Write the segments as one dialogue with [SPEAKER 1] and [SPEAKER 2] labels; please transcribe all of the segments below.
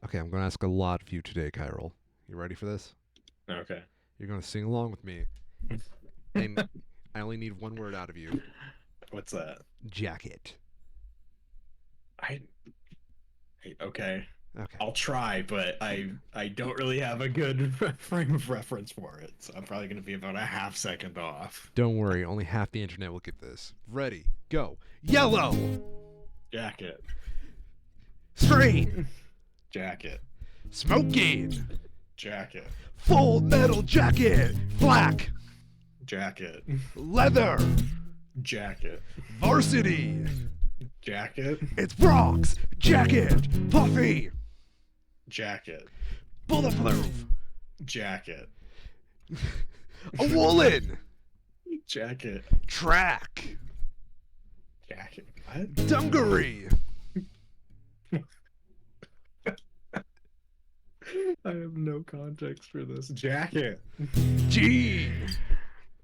[SPEAKER 1] Okay, I'm going to ask a lot of you today, Kyril. You ready for this?
[SPEAKER 2] Okay.
[SPEAKER 1] You're going to sing along with me, and I only need one word out of you.
[SPEAKER 2] What's that?
[SPEAKER 1] Jacket.
[SPEAKER 2] I okay.
[SPEAKER 1] Okay.
[SPEAKER 2] I'll try, but I don't really have a good frame of reference for it, so I'm probably gonna be about a half second off.
[SPEAKER 1] Don't worry, only half the internet will get this. Ready, go. Yellow!
[SPEAKER 2] Jacket.
[SPEAKER 1] Straight!
[SPEAKER 2] Jacket.
[SPEAKER 1] Smoking!
[SPEAKER 2] Jacket.
[SPEAKER 1] Full metal jacket! Black!
[SPEAKER 2] Jacket.
[SPEAKER 1] Leather!
[SPEAKER 2] Jacket.
[SPEAKER 1] Varsity!
[SPEAKER 2] Jacket.
[SPEAKER 1] It's Bronx! Jacket! Puffy!
[SPEAKER 2] Jacket.
[SPEAKER 1] Bulletproof!
[SPEAKER 2] Jacket.
[SPEAKER 1] A woolen!
[SPEAKER 2] Jacket.
[SPEAKER 1] Track!
[SPEAKER 2] Jacket. What?
[SPEAKER 1] Dungaree!
[SPEAKER 2] I have no context for this. Jacket.
[SPEAKER 1] Jean!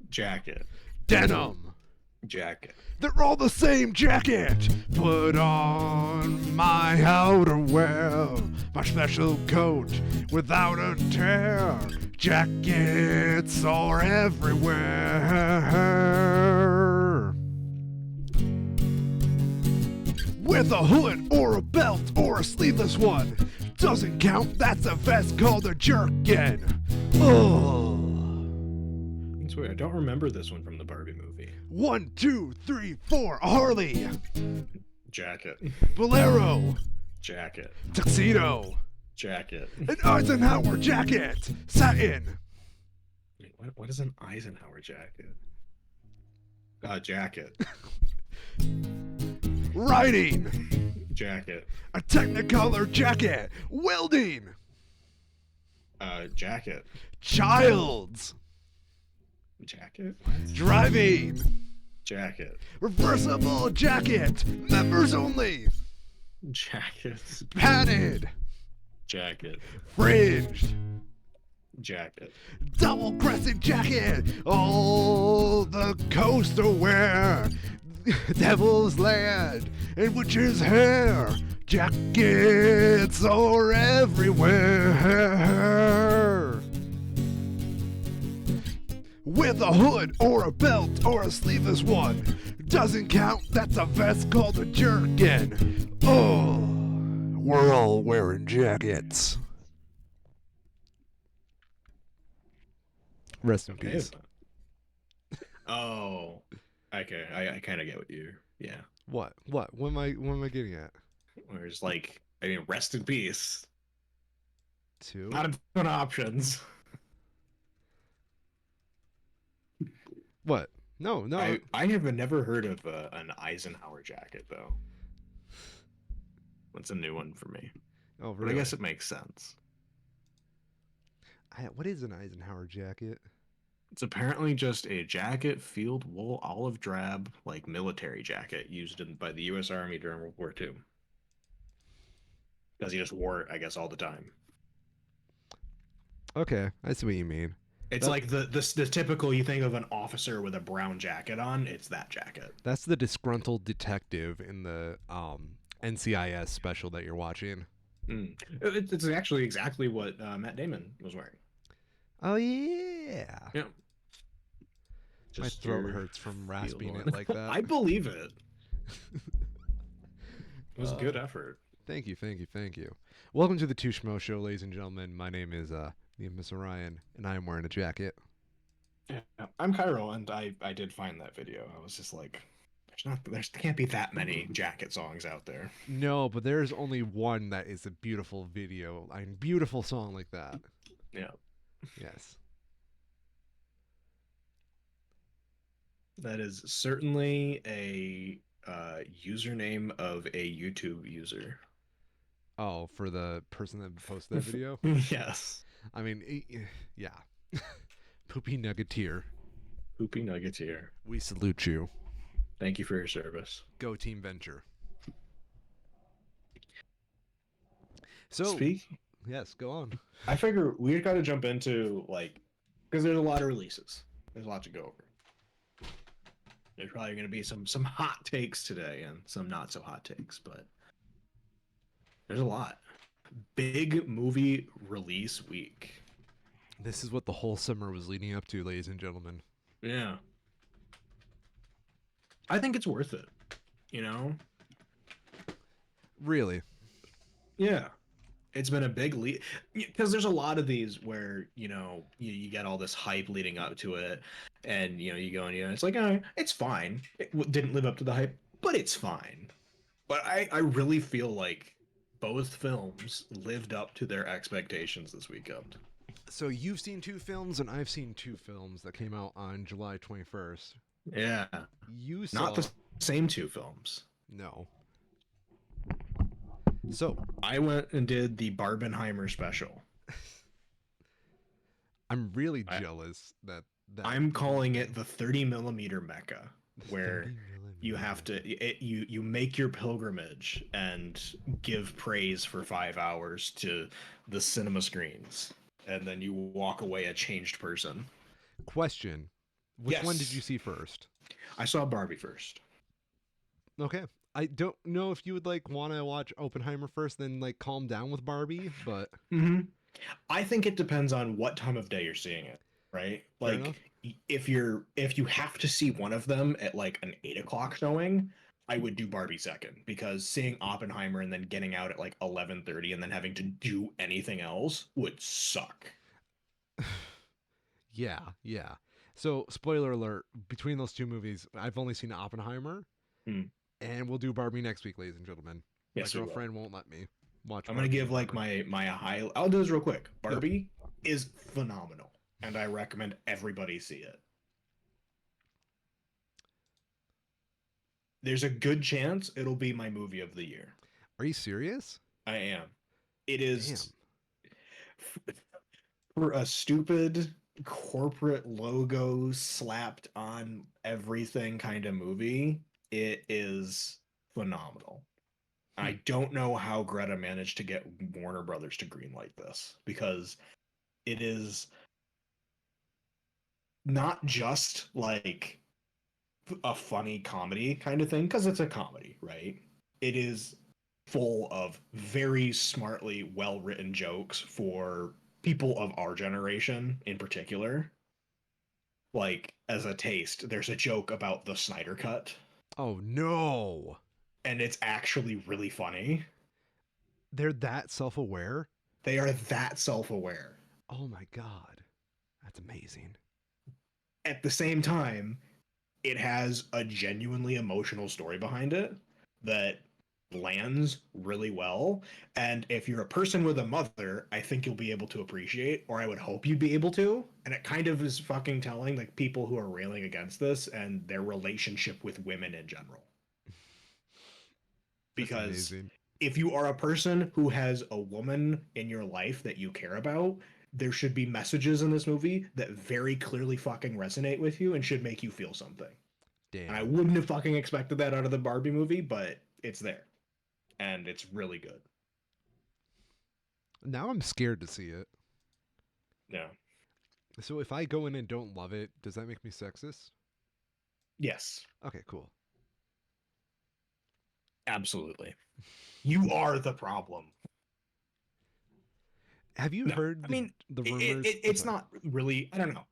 [SPEAKER 2] Jacket.
[SPEAKER 1] Denim!
[SPEAKER 2] Jacket.
[SPEAKER 1] They're all the same jacket. Put on my outerwear, my special coat without a tear. Jackets are everywhere. With a hood or a belt or a sleeveless one. Doesn't count, that's a vest called a jerkin. Oh.
[SPEAKER 2] It's weird. I don't remember this one from the Barbie movie.
[SPEAKER 1] 1, 2, 3, 4. A Harley.
[SPEAKER 2] Jacket.
[SPEAKER 1] Bolero.
[SPEAKER 2] Jacket.
[SPEAKER 1] Tuxedo.
[SPEAKER 2] Jacket.
[SPEAKER 1] An Eisenhower jacket. Satin.
[SPEAKER 2] Wait, what is an Eisenhower jacket? Jacket.
[SPEAKER 1] Writing.
[SPEAKER 2] Jacket.
[SPEAKER 1] A Technicolor jacket. Welding.
[SPEAKER 2] Jacket.
[SPEAKER 1] Child's.
[SPEAKER 2] Jacket? What?
[SPEAKER 1] Driving.
[SPEAKER 2] Jacket.
[SPEAKER 1] Reversible jacket. Members only.
[SPEAKER 2] Jacket.
[SPEAKER 1] Padded.
[SPEAKER 2] Jacket.
[SPEAKER 1] Fringed.
[SPEAKER 2] Jacket.
[SPEAKER 1] Double crescent jacket. All the coaster wear. Devil's land and witch's hair. Jackets are everywhere. With a hood or a belt or a sleeveless one. Doesn't count, that's a vest called a jerkin. Oh, we're all wearing jackets. Rest in peace.
[SPEAKER 2] Oh. Okay, I kind of get what you. Yeah.
[SPEAKER 1] What? What am I getting at?
[SPEAKER 2] Whereas, like, I mean, rest in peace.
[SPEAKER 1] Two?
[SPEAKER 2] Not a ton of options.
[SPEAKER 1] What? No.
[SPEAKER 2] I have never heard of an Eisenhower jacket though. That's a new one for me.
[SPEAKER 1] Oh,
[SPEAKER 2] But
[SPEAKER 1] really?
[SPEAKER 2] I guess it makes sense.
[SPEAKER 1] What is an Eisenhower jacket?
[SPEAKER 2] It's apparently just a jacket, field wool, olive drab, like military jacket used by the U.S. Army during World War II. Because he just wore it, I guess, all the time.
[SPEAKER 1] Okay, I see what you mean.
[SPEAKER 2] It's like the typical you think of an officer with a brown jacket on. It's that jacket.
[SPEAKER 1] That's the disgruntled detective in the NCIS special that you're watching.
[SPEAKER 2] It's actually exactly what Matt Damon was wearing.
[SPEAKER 1] Oh yeah.
[SPEAKER 2] Yeah.
[SPEAKER 1] My
[SPEAKER 2] Just
[SPEAKER 1] throat
[SPEAKER 2] your
[SPEAKER 1] hurts from rasping
[SPEAKER 2] field
[SPEAKER 1] it like that.
[SPEAKER 2] I believe it. It was good effort.
[SPEAKER 1] Thank you. Welcome to the Two Schmoes Show, ladies and gentlemen. My name is Miss Orion, and I am wearing a jacket.
[SPEAKER 2] Yeah, I'm Cairo, and I did find that video. I was just like, there can't be that many jacket songs out there.
[SPEAKER 1] No, but there's only one that is a beautiful video, a beautiful song like that.
[SPEAKER 2] Yeah,
[SPEAKER 1] Yes.
[SPEAKER 2] that is certainly a username of a YouTube user.
[SPEAKER 1] Oh, for the person that posted that video?
[SPEAKER 2] Yes.
[SPEAKER 1] I mean, yeah. Poopy Nuggeteer.
[SPEAKER 2] Poopy Nuggeteer.
[SPEAKER 1] We salute you.
[SPEAKER 2] Thank you for your service.
[SPEAKER 1] Go Team Venture. So,
[SPEAKER 2] Speak.
[SPEAKER 1] yes, go on.
[SPEAKER 2] I figure we've got to jump into, like, because there's a lot of releases. There's a lot to go over. There's probably going to be some hot takes today and some not so hot takes, but there's a lot. Big movie release week.
[SPEAKER 1] This is what the whole summer was leading up to, ladies and gentlemen.
[SPEAKER 2] Yeah. I think it's worth it, you know?
[SPEAKER 1] Really.
[SPEAKER 2] Yeah. It's been a big lead because there's a lot of these where, you get all this hype leading up to it, and you go and it's like, oh, it's fine. Didn't live up to the hype, but it's fine. But I really feel like both films lived up to their expectations this weekend.
[SPEAKER 1] So you've seen two films, and I've seen two films that came out on July 21st.
[SPEAKER 2] Yeah.
[SPEAKER 1] You
[SPEAKER 2] Not
[SPEAKER 1] saw.
[SPEAKER 2] the same two films.
[SPEAKER 1] No. So
[SPEAKER 2] I went and did the Barbenheimer special.
[SPEAKER 1] I'm really
[SPEAKER 2] I,
[SPEAKER 1] jealous that
[SPEAKER 2] I'm calling it the 30 millimeter Mecca, where
[SPEAKER 1] 30
[SPEAKER 2] you have to you make your pilgrimage and give praise for 5 hours to the cinema screens, and then you walk away a changed person.
[SPEAKER 1] Question. Which one did you
[SPEAKER 2] Yes.
[SPEAKER 1] see first?
[SPEAKER 2] I saw Barbie first.
[SPEAKER 1] Okay. I don't know if you would want to watch Oppenheimer first, then calm down with Barbie, but
[SPEAKER 2] Hmm. I think it depends on what time of day you're seeing it, right?
[SPEAKER 1] fair enough.
[SPEAKER 2] If you have to see one of them at like an 8 o'clock showing, I would do Barbie second, because seeing Oppenheimer and then getting out at like 11:30 and then having to do anything else would suck.
[SPEAKER 1] Yeah, yeah. So, spoiler alert, between those two movies, I've only seen Oppenheimer,
[SPEAKER 2] Hmm.
[SPEAKER 1] and we'll do Barbie next week, ladies and gentlemen. My
[SPEAKER 2] Yes, we will.
[SPEAKER 1] girlfriend won't let me watch
[SPEAKER 2] I'm gonna
[SPEAKER 1] Barbie in
[SPEAKER 2] give like
[SPEAKER 1] November.
[SPEAKER 2] my high. I'll do this real quick.
[SPEAKER 1] Go.
[SPEAKER 2] Barbie is phenomenal, and I recommend everybody see it. There's a good chance it'll be my movie of the year.
[SPEAKER 1] Are you serious?
[SPEAKER 2] I am. It
[SPEAKER 1] Damn.
[SPEAKER 2] is for a stupid corporate logo slapped on everything kind of movie. It is phenomenal.
[SPEAKER 1] Hmm.
[SPEAKER 2] I don't know how Greta managed to get Warner Brothers to greenlight this, because it is not just like a funny comedy kind of thing, because it's a comedy, right? It is full of very smartly well written jokes for people of our generation in particular. Like, as a taste, there's a joke about the Snyder Cut,
[SPEAKER 1] Oh, no.
[SPEAKER 2] and it's actually really funny.
[SPEAKER 1] They're that self aware?
[SPEAKER 2] They are that self aware.
[SPEAKER 1] Oh, my God. That's amazing.
[SPEAKER 2] At the same time, it has a genuinely emotional story behind it that lands really well. And if you're a person with a mother, I think you'll be able to appreciate, or I would hope you'd be able to. And it kind of is fucking telling, like, people who are railing against this and their relationship with women in general.
[SPEAKER 1] That's
[SPEAKER 2] Because
[SPEAKER 1] amazing.
[SPEAKER 2] if you are a person who has a woman in your life that you care about, there should be messages in this movie that very clearly fucking resonate with you and should make you feel something. And I
[SPEAKER 1] Damn.
[SPEAKER 2] wouldn't have fucking expected that out of the Barbie movie, but it's there. And it's really good.
[SPEAKER 1] Now I'm scared to see it.
[SPEAKER 2] Yeah.
[SPEAKER 1] So if I go in and don't love it, does that make me sexist?
[SPEAKER 2] Yes.
[SPEAKER 1] Okay, cool.
[SPEAKER 2] Absolutely. You are the problem.
[SPEAKER 1] Have you
[SPEAKER 2] No,
[SPEAKER 1] heard
[SPEAKER 2] I mean,
[SPEAKER 1] the
[SPEAKER 2] it,
[SPEAKER 1] rumors?
[SPEAKER 2] it,
[SPEAKER 1] I'm
[SPEAKER 2] it's
[SPEAKER 1] sorry.
[SPEAKER 2] not really, I don't know.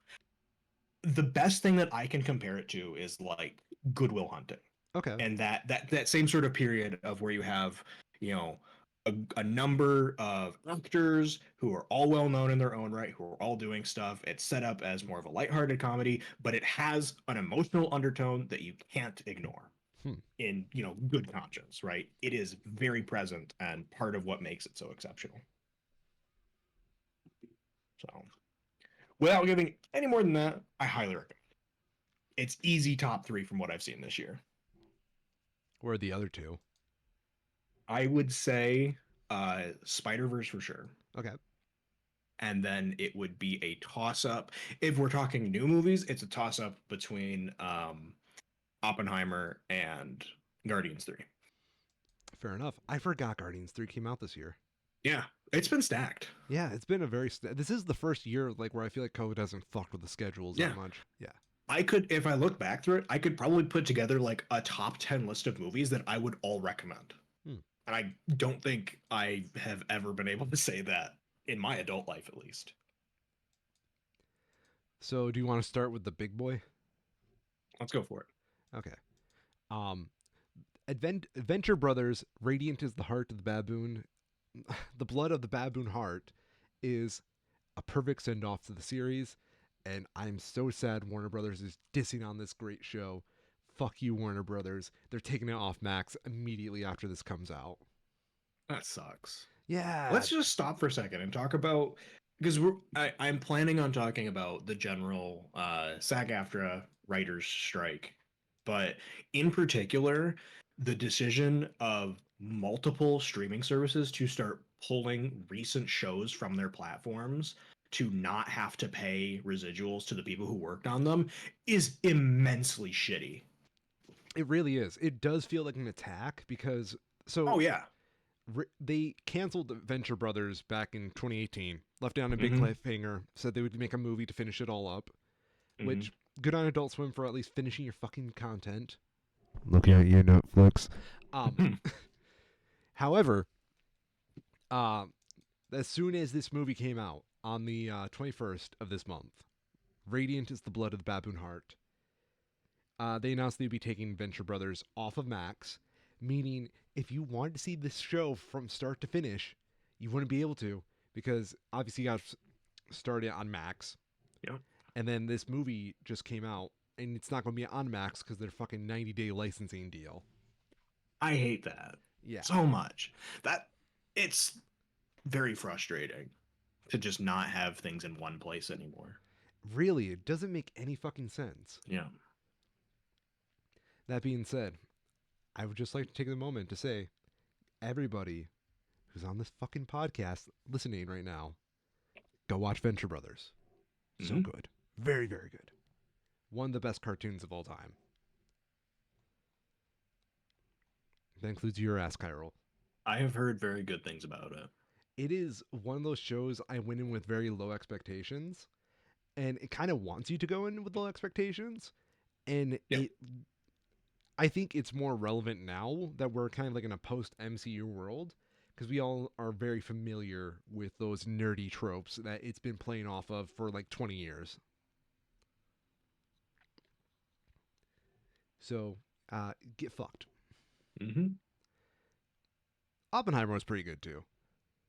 [SPEAKER 2] The best thing that I can compare it to is like Goodwill Hunting.
[SPEAKER 1] Okay.
[SPEAKER 2] And that same sort of period of where you have, you know, a number of actors who are all well known in their own right, who are all doing stuff. It's set up as more of a lighthearted comedy, but it has an emotional undertone that you can't ignore
[SPEAKER 1] Hmm.
[SPEAKER 2] in, good conscience, right? It is very present and part of what makes it so exceptional. So, without giving any more than that, I highly recommend. It's easy top three from what I've seen this year.
[SPEAKER 1] Where are the other two?
[SPEAKER 2] I would say Spider-Verse for sure.
[SPEAKER 1] Okay.
[SPEAKER 2] And then it would be a toss up. If we're talking new movies, it's a toss up between Oppenheimer and Guardians 3.
[SPEAKER 1] Fair enough. I forgot Guardians 3 came out this year.
[SPEAKER 2] Yeah, it's been stacked.
[SPEAKER 1] Yeah, it's been a very. This is the first year where I feel like COVID hasn't fucked with the schedules
[SPEAKER 2] Yeah.
[SPEAKER 1] that much. Yeah.
[SPEAKER 2] I could, if I look back through it, I could probably put together like a top 10 list of movies that I would all recommend.
[SPEAKER 1] Hmm.
[SPEAKER 2] And I don't think I have ever been able to say that in my adult life, at least.
[SPEAKER 1] So, do you want to start with the big boy?
[SPEAKER 2] Let's go for it.
[SPEAKER 1] Okay. Um, Adventure Brothers, Radiant is the heart of the baboon. The blood of the baboon heart is a perfect send off to the series, and I'm so sad Warner Brothers is dissing on this great show. Fuck you, Warner Brothers. They're taking it off Max immediately after this comes out.
[SPEAKER 2] That sucks.
[SPEAKER 1] Yeah,
[SPEAKER 2] Let's just stop for a second and talk about because I'm planning on talking about the general SAG-AFTRA writers strike, but in particular, the decision of multiple streaming services to start pulling recent shows from their platforms to not have to pay residuals to the people who worked on them is immensely shitty.
[SPEAKER 1] it really is. It does feel like an attack because
[SPEAKER 2] Oh
[SPEAKER 1] so
[SPEAKER 2] yeah.
[SPEAKER 1] they canceled Venture Brothers back in 2018, left it on a big
[SPEAKER 2] Mm-hmm.
[SPEAKER 1] cliffhanger, said they would make a movie to finish it all up,
[SPEAKER 2] Mm-hmm.
[SPEAKER 1] which good on Adult Swim for at least finishing your fucking content. Looking at you, Netflix. Um, however, uh, as soon as this movie came out on the 21st of this month, Radiant is the blood of the baboon heart. They announced they'd be taking Venture Brothers off of Max, meaning if you wanted to see this show from start to finish, you wouldn't be able to because obviously you got to start it on Max,
[SPEAKER 2] Yeah.
[SPEAKER 1] and then this movie just came out and it's not going to be on Max because their fucking 90-day licensing deal.
[SPEAKER 2] I hate that
[SPEAKER 1] Yeah,
[SPEAKER 2] so much. That it's very frustrating to just not have things in one place anymore.
[SPEAKER 1] really, it doesn't make any fucking sense.
[SPEAKER 2] Yeah.
[SPEAKER 1] That being said, I would just like to take a moment to say, everybody who's on this fucking podcast listening right now, go watch Venture Brothers. So
[SPEAKER 2] Hmm.
[SPEAKER 1] good. Very, very good. One of the best cartoons of all time. That includes your ass, Kyril.
[SPEAKER 2] I have heard very good things about it.
[SPEAKER 1] It is one of those shows I went in with very low expectations, and it kind of wants you to go in with low expectations. And
[SPEAKER 2] Yeah.
[SPEAKER 1] I think it's more relevant now that we're kind of like in a post MCU world because we all are very familiar with those nerdy tropes that it's been playing off of for like 20 years. So, get fucked.
[SPEAKER 2] Hmm.
[SPEAKER 1] Oppenheimer was pretty good too.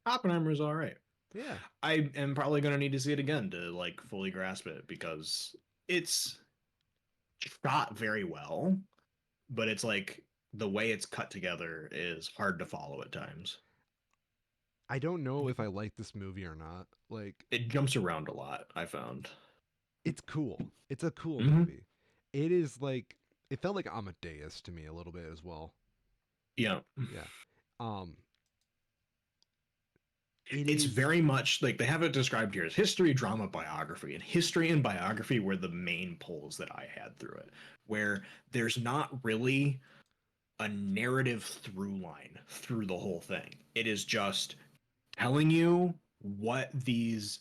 [SPEAKER 2] Oppenheimer's all right.
[SPEAKER 1] Yeah.
[SPEAKER 2] I am probably going to need to see it again to like fully grasp it because it's shot very well, but it's like the way it's cut together is hard to follow at times.
[SPEAKER 1] I don't know if I like this movie or not. Like,
[SPEAKER 2] It jumps around a lot, I found.
[SPEAKER 1] it's cool. It's a cool
[SPEAKER 2] Hmm.
[SPEAKER 1] movie. It is like it felt like Amadeus to me a little bit as well.
[SPEAKER 2] Yeah.
[SPEAKER 1] Yeah. Um it
[SPEAKER 2] It's
[SPEAKER 1] is
[SPEAKER 2] very much like they have it described here as history, drama, biography. And history and biography were the main pulls that I had through it, where there's not really a narrative through line through the whole thing. It is just telling you what these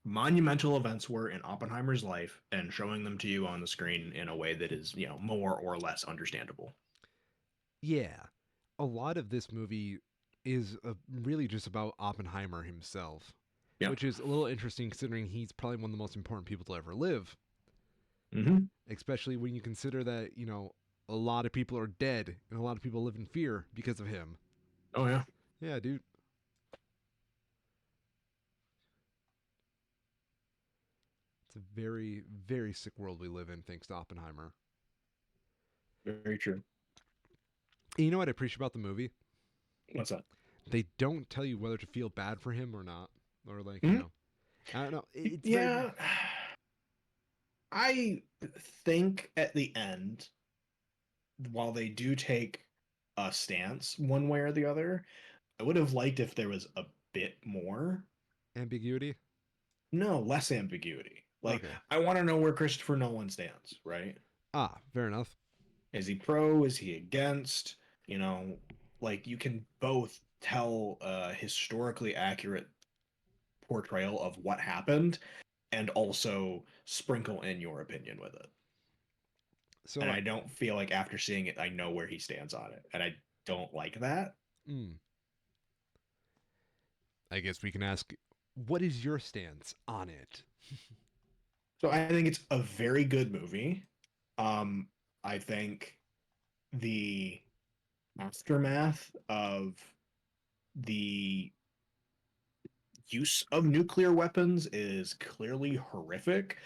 [SPEAKER 2] monumental events were in Oppenheimer's life and showing them to you on the screen in a way that is, more or less understandable.
[SPEAKER 1] yeah. A lot of this movie is really just about Oppenheimer himself,
[SPEAKER 2] Yeah.
[SPEAKER 1] which is a little interesting considering he's probably one of the most important people to ever live,
[SPEAKER 2] Hmm.
[SPEAKER 1] especially when you consider that, a lot of people are dead and a lot of people live in fear because of him.
[SPEAKER 2] Oh yeah.
[SPEAKER 1] Yeah, dude. It's a very, very sick world we live in thanks to Oppenheimer.
[SPEAKER 2] Very true.
[SPEAKER 1] And you know what I appreciate about the movie?
[SPEAKER 2] What's that?
[SPEAKER 1] They don't tell you whether to feel bad for him or not. Or like,
[SPEAKER 2] Hmm.
[SPEAKER 1] I don't know. It's very
[SPEAKER 2] Yeah. I think at the end, while they do take a stance one way or the other, I would have liked if there was a bit more.
[SPEAKER 1] ambiguity.
[SPEAKER 2] No, less ambiguity. Like,
[SPEAKER 1] Okay.
[SPEAKER 2] I want to know where Christopher Nolan stands, right?
[SPEAKER 1] Ah, fair enough.
[SPEAKER 2] Is he pro? Is he against? You know, like you can both tell a historically accurate portrayal of what happened and also sprinkle in your opinion with it. And
[SPEAKER 1] So,
[SPEAKER 2] I don't feel like after seeing it, I know where he stands on it. And I don't like that.
[SPEAKER 1] Mm. I guess we can ask, what is your stance on it?
[SPEAKER 2] So I think it's a very good movie. I think the aftermath of the use of nuclear weapons is clearly horrific,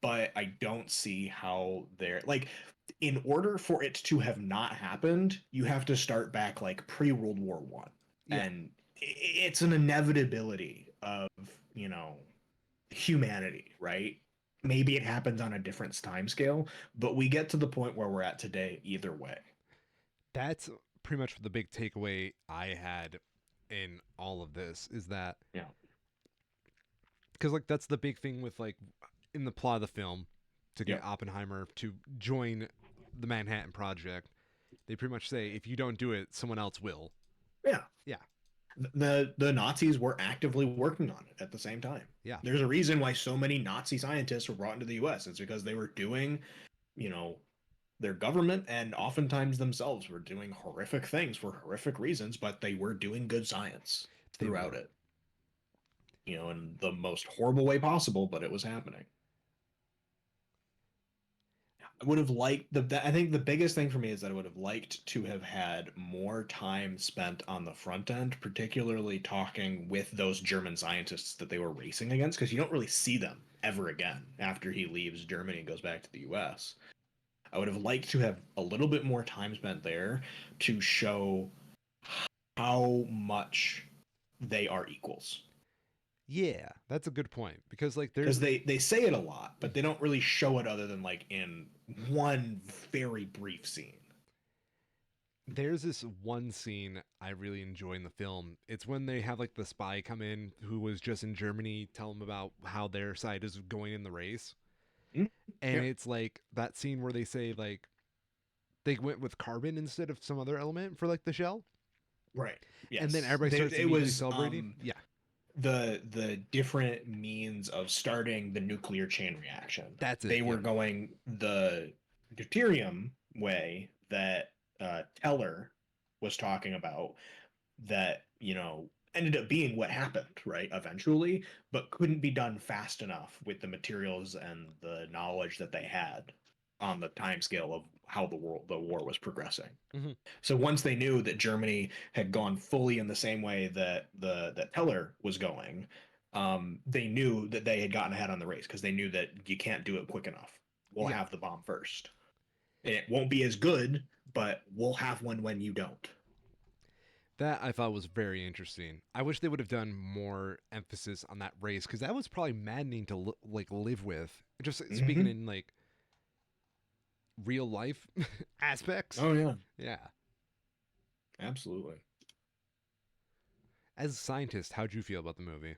[SPEAKER 2] but I don't see how they're like, in order for it to have not happened, you have to start back like pre-World War One.
[SPEAKER 1] Yeah,
[SPEAKER 2] And it's an inevitability of, you know, humanity, right? Maybe it happens on a different time scale, but we get to the point where we're at today either way.
[SPEAKER 1] that's pretty much the big takeaway I had in all of this is that
[SPEAKER 2] Yeah.
[SPEAKER 1] because like that's the big thing with like in the plot of the film to get
[SPEAKER 2] Yep.
[SPEAKER 1] Oppenheimer to join the Manhattan Project, they pretty much say if you don't do it, someone else will.
[SPEAKER 2] Yeah.
[SPEAKER 1] Yeah,
[SPEAKER 2] The Nazis were actively working on it at the same time.
[SPEAKER 1] yeah,
[SPEAKER 2] There's a reason why so many Nazi scientists were brought into the US. It's because they were doing, you know, their government and oftentimes themselves were doing horrific things for horrific reasons, but they were doing good science
[SPEAKER 1] they
[SPEAKER 2] throughout
[SPEAKER 1] were.
[SPEAKER 2] it, in the most horrible way possible, but it was happening. I would have liked I think the biggest thing for me is that I would have liked to have had more time spent on the front end, particularly talking with those German scientists that they were racing against, because you don't really see them ever again after he leaves Germany and goes back to the US. I would have liked to have a little bit more time spent there to show how much they are equals.
[SPEAKER 1] Yeah, that's a good point because like
[SPEAKER 2] Because
[SPEAKER 1] there's
[SPEAKER 2] they say it a lot, but they don't really show it other than like in one very brief scene.
[SPEAKER 1] there's this one scene I really enjoy in the film. It's when they have like the spy come in who was just in Germany, tell them about how their side is going in the race.
[SPEAKER 2] Mm,
[SPEAKER 1] And
[SPEAKER 2] yeah.
[SPEAKER 1] it's like that scene where they say like they went with carbon instead of some other element for like the shell.
[SPEAKER 2] Right.
[SPEAKER 1] And then
[SPEAKER 2] Yes.
[SPEAKER 1] everybody starts
[SPEAKER 2] It
[SPEAKER 1] immediately
[SPEAKER 2] was
[SPEAKER 1] celebrating. Yeah,
[SPEAKER 2] the different means of starting the nuclear chain reaction.
[SPEAKER 1] that's it.
[SPEAKER 2] They were
[SPEAKER 1] Yep.
[SPEAKER 2] going the deuterium way that Teller was talking about, that, ended up being what happened, right, eventually, but couldn't be done fast enough with the materials and the knowledge that they had on the time scale of how the war was progressing.
[SPEAKER 1] Hmm.
[SPEAKER 2] So once they knew that Germany had gone fully in the same way that that Teller was going, they knew that they had gotten ahead on the race because they knew that you can't do it quick enough. We'll
[SPEAKER 1] Yeah,
[SPEAKER 2] have the bomb first. And it won't be as good, but we'll have one when you don't.
[SPEAKER 1] that I thought was very interesting. I wish they would have done more emphasis on that race because that was probably maddening to like live with. Just speaking
[SPEAKER 2] Hmm.
[SPEAKER 1] in like real life aspects.
[SPEAKER 2] Oh yeah,
[SPEAKER 1] Yeah.
[SPEAKER 2] absolutely.
[SPEAKER 1] As a scientist, how'd you feel about the movie?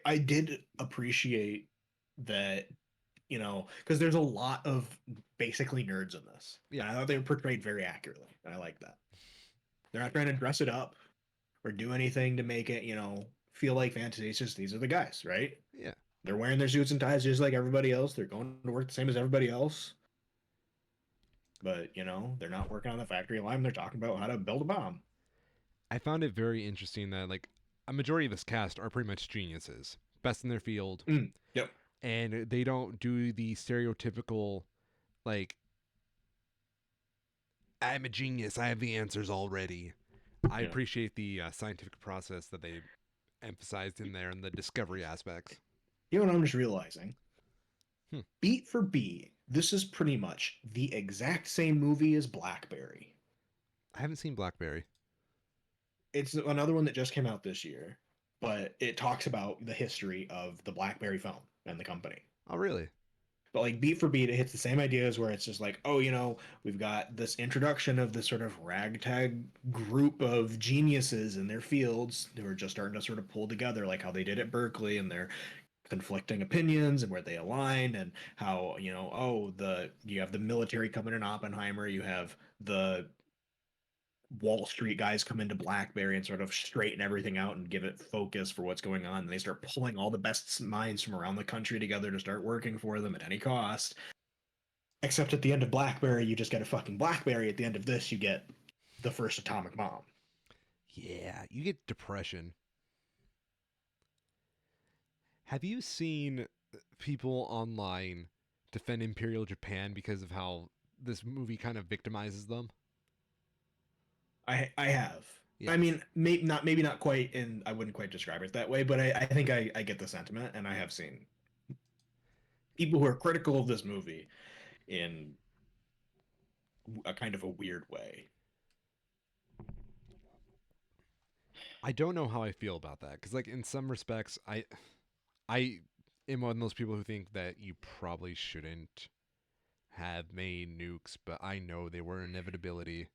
[SPEAKER 2] I did appreciate that, because there's a lot of basically nerds in this,
[SPEAKER 1] Yeah.
[SPEAKER 2] and I thought they were portrayed very accurately, and I like that. They're not trying to dress it up or do anything to make it, feel like fantasy. It's just these are the guys, right?
[SPEAKER 1] Yeah.
[SPEAKER 2] They're wearing their suits and ties just like everybody else. They're going to work the same as everybody else, but they're not working on the factory line. They're talking about how to build a bomb.
[SPEAKER 1] I found it very interesting that like a majority of this cast are pretty much geniuses, best in their field,
[SPEAKER 2] Mm, yep.
[SPEAKER 1] and they don't do the stereotypical like I'm a genius, I have the answers already. I
[SPEAKER 2] Yeah.
[SPEAKER 1] appreciate the scientific process that they emphasized in there and the discovery aspects.
[SPEAKER 2] You know what I'm just realizing?
[SPEAKER 1] Hmm.
[SPEAKER 2] Beat for beat, this is pretty much the exact same movie as Blackberry.
[SPEAKER 1] I haven't seen Blackberry.
[SPEAKER 2] It's another one that just came out this year, but it talks about the history of the BlackBerry phone and the company.
[SPEAKER 1] Oh, really?
[SPEAKER 2] But like beat for beat, it hits the same ideas where it's just like, oh, we've got this introduction of this sort of ragtag group of geniuses in their fields who are just starting to sort of pull together, like how they did at Berkeley, and their conflicting opinions and where they align, and how, you have the military coming in Oppenheimer, you have the Wall Street guys come into BlackBerry and sort of straighten everything out and give it focus for what's going on. And they start pulling all the best minds from around the country together to start working for them at any cost. Except at the end of BlackBerry, you just get a fucking BlackBerry. At the end of this, you get the first atomic bomb.
[SPEAKER 1] Yeah, you get depression. Have you seen people online defend Imperial Japan because of how this movie kind of victimizes them?
[SPEAKER 2] I have. I
[SPEAKER 1] Yes.
[SPEAKER 2] mean, maybe not quite in. I wouldn't quite describe it that way, but I think I get the sentiment, and I have seen people who are critical of this movie in a kind of a weird way.
[SPEAKER 1] I don't know how I feel about that because, like, in some respects, I am one of those people who think that you probably shouldn't have made nukes, but I know they were an inevitability.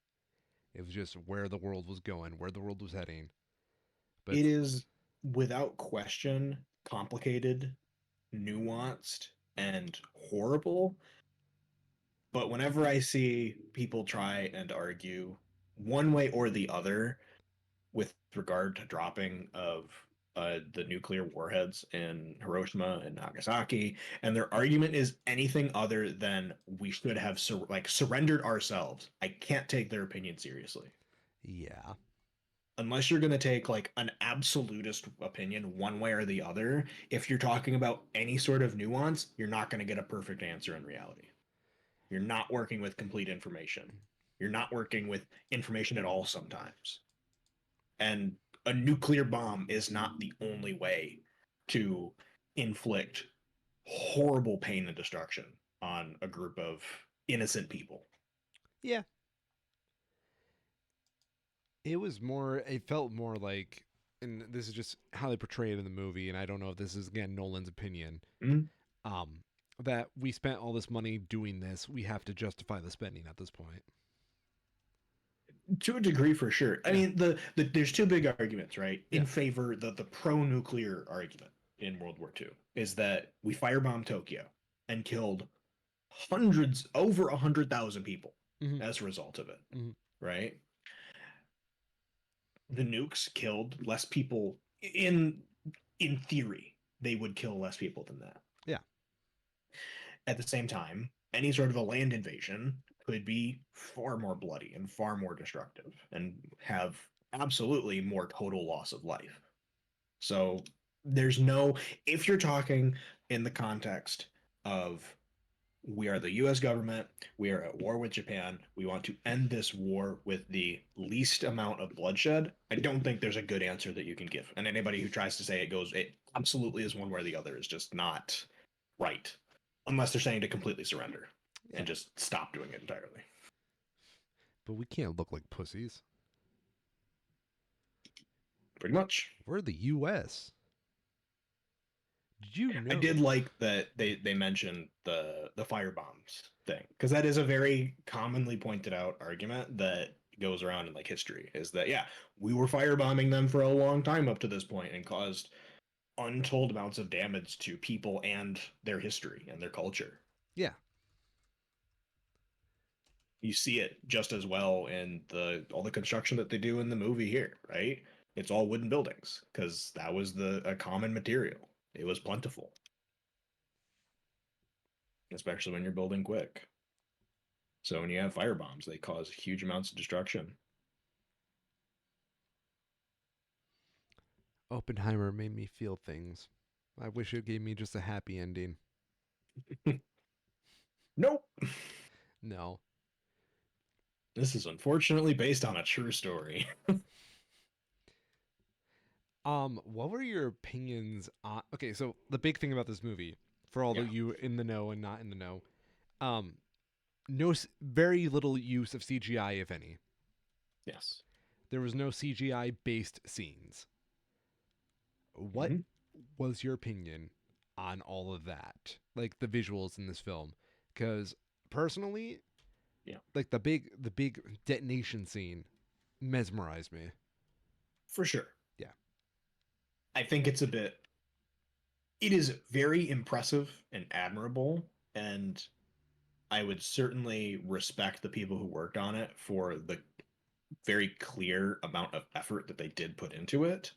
[SPEAKER 1] It was just where the world was going, where the world was heading. But
[SPEAKER 2] It is without question complicated, nuanced, and horrible. But whenever I see people try and argue one way or the other with regard to dropping of the nuclear warheads in Hiroshima and Nagasaki, and their argument is anything other than we should have surrendered ourselves, I can't take their opinion seriously.
[SPEAKER 1] yeah,
[SPEAKER 2] Unless you're going to take like an absolutist opinion one way or the other, if you're talking about any sort of nuance, you're not going to get a perfect answer in reality. You're not working with complete information. You're not working with information at all sometimes. And a nuclear bomb is not the only way to inflict horrible pain and destruction on a group of innocent people.
[SPEAKER 1] yeah, it was more. It felt more like, and this is just how they portray it in the movie. And I don't know if this is again Nolan's opinion.
[SPEAKER 2] Mm-hmm.
[SPEAKER 1] Um, that we spent all this money doing this, we have to justify the spending at this point.
[SPEAKER 2] To a degree, for sure. I
[SPEAKER 1] Yeah,
[SPEAKER 2] mean, there's two big arguments, right,
[SPEAKER 1] yeah,
[SPEAKER 2] in favor. The pro-nuclear argument in World War II is that we firebombed Tokyo and killed hundreds, over 100,000 people
[SPEAKER 1] hmm
[SPEAKER 2] as a result of it,
[SPEAKER 1] hmm
[SPEAKER 2] right? The nukes killed less people in theory. They would kill less people than that.
[SPEAKER 1] yeah,
[SPEAKER 2] At the same time, any sort of a land invasion could be far more bloody and far more destructive and have absolutely more total loss of life. So there's no, if you're talking in the context of we are the US government, we are at war with Japan, we want to end this war with the least amount of bloodshed, I don't think there's a good answer that you can give. And anybody who tries to say it absolutely is one way or the other is just not right. Unless they're saying to completely surrender and
[SPEAKER 1] yeah.
[SPEAKER 2] just stop doing it entirely.
[SPEAKER 1] But we can't look like pussies.
[SPEAKER 2] Pretty much.
[SPEAKER 1] We're the U.S. Did you
[SPEAKER 2] I
[SPEAKER 1] know?
[SPEAKER 2] did like that they mentioned the fire bombs thing because that is a very commonly pointed out argument that goes around in like history is that yeah, we were firebombing them for a long time up to this point and caused untold amounts of damage to people and their history and their culture.
[SPEAKER 1] Yeah,
[SPEAKER 2] You see it just as well in the all the construction that they do in the movie here, right? It's all wooden buildings because that was the a common material. It was plentiful, especially when you're building quick. So when you have fire bombs, they cause huge amounts of destruction.
[SPEAKER 1] Oppenheimer made me feel things. I wish it gave me just a happy ending.
[SPEAKER 2] Nope.
[SPEAKER 1] No.
[SPEAKER 2] This is unfortunately based on a true story.
[SPEAKER 1] What were your opinions on? Okay, so the big thing about this movie, for all
[SPEAKER 2] Yeah.
[SPEAKER 1] of you in the know and not in the know, um, no, very little use of CGI, if any.
[SPEAKER 2] Yes.
[SPEAKER 1] There was no CGI based scenes. What
[SPEAKER 2] Hmm.
[SPEAKER 1] was your opinion on all of that? Like the visuals in this film? Because personally,
[SPEAKER 2] Yeah.
[SPEAKER 1] like the big detonation scene mesmerized me.
[SPEAKER 2] For sure.
[SPEAKER 1] Yeah.
[SPEAKER 2] I think it's a bit. It is very impressive and admirable, and I would certainly respect the people who worked on it for the very clear amount of effort that they did put into it.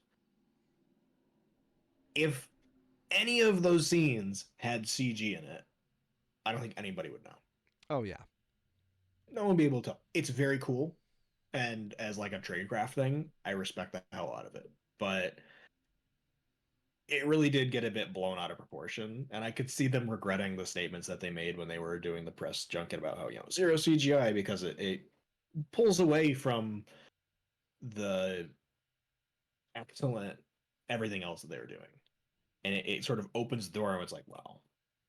[SPEAKER 2] If any of those scenes had CG in it, I don't think anybody would know.
[SPEAKER 1] Oh yeah.
[SPEAKER 2] No one will be able to tell. It's very cool, and as like a tradecraft thing, I respect the hell out of it. But it really did get a bit blown out of proportion, and I could see them regretting the statements that they made when they were doing the press junket about how, zero CGI, because it pulls away from the excellent everything else that they were doing. And it sort of opens the door and it's like, well,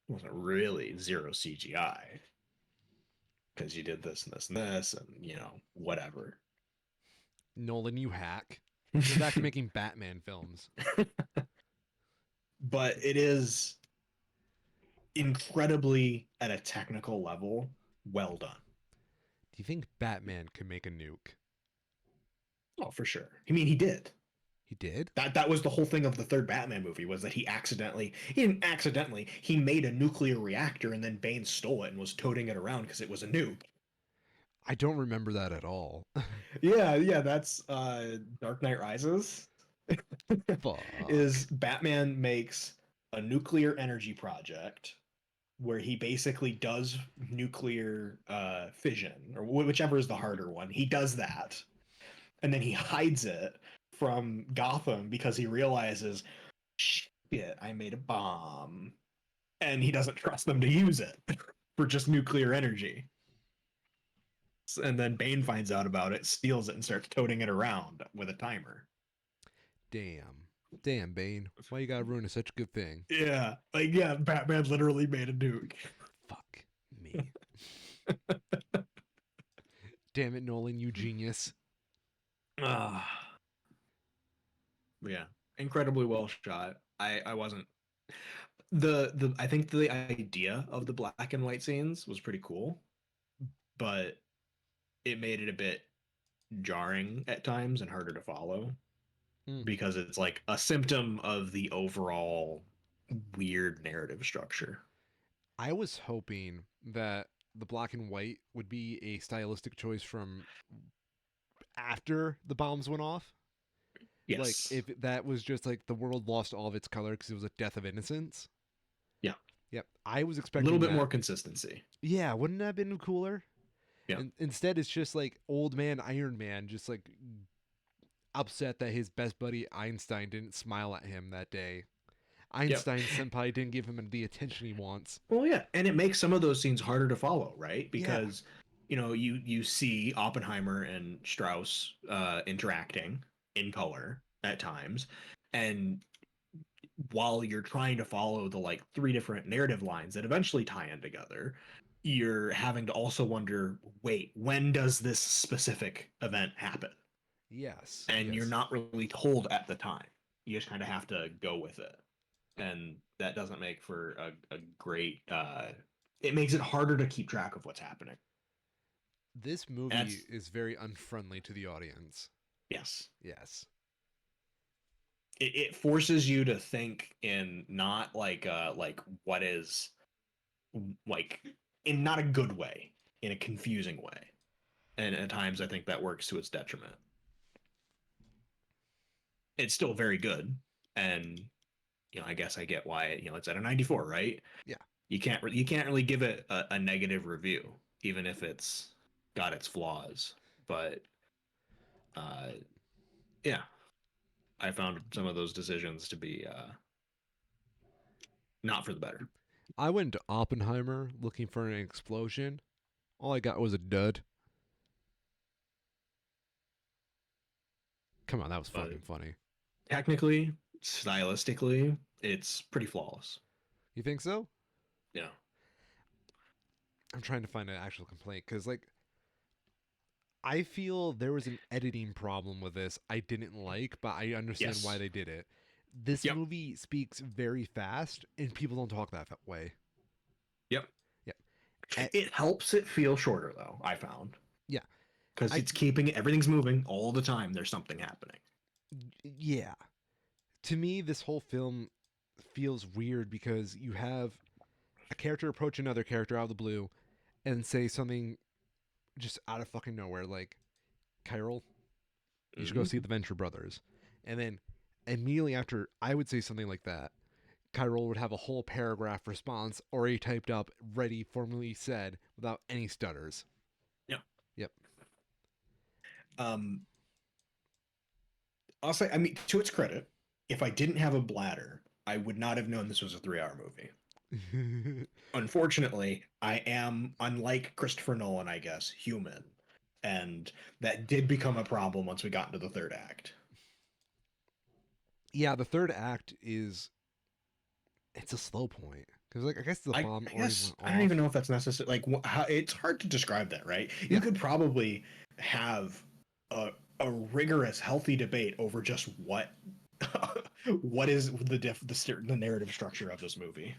[SPEAKER 2] it wasn't really zero CGI because you did this and this and this and, whatever.
[SPEAKER 1] Nolan, you hack. Go back to making Batman films.
[SPEAKER 2] But it is incredibly, at a technical level, well done.
[SPEAKER 1] Do you think Batman could make a nuke?
[SPEAKER 2] Oh, for sure. I mean, he did.
[SPEAKER 1] He did?
[SPEAKER 2] That was the whole thing of the third Batman movie, was that he didn't accidentally, he made a nuclear reactor and then Bane stole it and was toting it around because it was a nuke.
[SPEAKER 1] I don't remember that at all.
[SPEAKER 2] Yeah, that's Dark Knight Rises. Is
[SPEAKER 1] Fuck.
[SPEAKER 2] Batman makes a nuclear energy project where he basically does nuclear fission, or whichever is the harder one. He does that, and then he hides it from Gotham because he realizes, shit, I made a bomb, and he doesn't trust them to use it for just nuclear energy. And then Bane finds out about it, steals it, and starts toting it around with a timer.
[SPEAKER 1] Damn. Damn, Bane. Why you gotta ruin such a good thing?
[SPEAKER 2] Yeah, like yeah, Batman literally made a nuke.
[SPEAKER 1] Fuck me. Damn it, Nolan, you genius.
[SPEAKER 2] Ah, yeah, incredibly well shot. I wasn't the I think the idea of the black and white scenes was pretty cool, but it made it a bit jarring at times and harder to follow
[SPEAKER 1] Mm.
[SPEAKER 2] because it's like a symptom of the overall weird narrative structure.
[SPEAKER 1] I was hoping that the black and white would be a stylistic choice from after the bombs went off. Like,
[SPEAKER 2] Yes.
[SPEAKER 1] if that was just like the world lost all of its color because it was a death of innocence.
[SPEAKER 2] Yeah.
[SPEAKER 1] Yep. I was
[SPEAKER 2] A little
[SPEAKER 1] expecting
[SPEAKER 2] bit more
[SPEAKER 1] that.
[SPEAKER 2] consistency.
[SPEAKER 1] Yeah, wouldn't that have been cooler?
[SPEAKER 2] Yeah.
[SPEAKER 1] And instead, it's just like old man Iron Man, just like upset that his best buddy Einstein didn't smile at him that day.
[SPEAKER 2] Yep.
[SPEAKER 1] Einstein senpai didn't give him the attention he wants.
[SPEAKER 2] Well, yeah, and it makes some of those scenes harder to follow, right?
[SPEAKER 1] Yeah.
[SPEAKER 2] Because you see Oppenheimer and Strauss interacting in color at times, and while you're trying to follow the like three different narrative lines that eventually tie in together, you're having to also wonder, wait, when does this specific event happen?
[SPEAKER 1] Yes.
[SPEAKER 2] And you're
[SPEAKER 1] Yes.
[SPEAKER 2] not really told at the time. You just kind of have to go with it, and that doesn't make for a great it makes it harder to keep track of what's happening.
[SPEAKER 1] This
[SPEAKER 2] And
[SPEAKER 1] movie
[SPEAKER 2] that's
[SPEAKER 1] is very unfriendly to the audience.
[SPEAKER 2] yes,
[SPEAKER 1] Yes.
[SPEAKER 2] it forces you to think in not like what is like in not a good way, in a confusing way, and at times I think that works to its detriment. It's still very good, and I guess I get why it's at a 94, right?
[SPEAKER 1] Yeah.
[SPEAKER 2] You can't really give it a negative review, even if it's got its flaws. But uh, yeah, I found some of those decisions to be not for the better.
[SPEAKER 1] I went to Oppenheimer looking for an explosion. All I got was a dud. Come on, that was
[SPEAKER 2] But
[SPEAKER 1] fucking funny.
[SPEAKER 2] technically, stylistically, it's pretty flawless.
[SPEAKER 1] You think so?
[SPEAKER 2] Yeah.
[SPEAKER 1] I'm trying to find an actual complaint because, like, I feel there was an editing problem with this I didn't like, but I understand why
[SPEAKER 2] Yes.
[SPEAKER 1] they did it. This
[SPEAKER 2] Yep.
[SPEAKER 1] movie speaks very fast, and people don't talk that way.
[SPEAKER 2] Yep.
[SPEAKER 1] Yeah. Eh,
[SPEAKER 2] It helps it feel shorter though, I found.
[SPEAKER 1] yeah.
[SPEAKER 2] Because
[SPEAKER 1] I
[SPEAKER 2] it's keeping everything's moving all the time. There's something happening.
[SPEAKER 1] yeah. To me, this whole film feels weird because you have a character approach another character out of the blue and say something just out of fucking nowhere, like, Kyril, you should go see
[SPEAKER 2] Hmm.
[SPEAKER 1] the Venture Brothers. And then immediately after I would say something like that, Kyrol would have a whole paragraph response already typed up, ready, formally said, without any stutters.
[SPEAKER 2] Yeah.
[SPEAKER 1] Yep.
[SPEAKER 2] Um, I'll say, I mean, to its credit, if I didn't have a bladder, I would not have known this was a 3 hour movie. Unfortunately, I am, unlike Christopher Nolan, I guess, human. And that did become a problem once we got into the third act.
[SPEAKER 1] Yeah, the third act is it's a slow point because like I guess the bomb
[SPEAKER 2] I
[SPEAKER 1] already
[SPEAKER 2] guess
[SPEAKER 1] went
[SPEAKER 2] I don't even
[SPEAKER 1] off.
[SPEAKER 2] know if that's necessary. Like, how, it's hard to describe that, right? You
[SPEAKER 1] Yeah,
[SPEAKER 2] could probably have a rigorous, healthy debate over just what what is the narrative structure of this movie,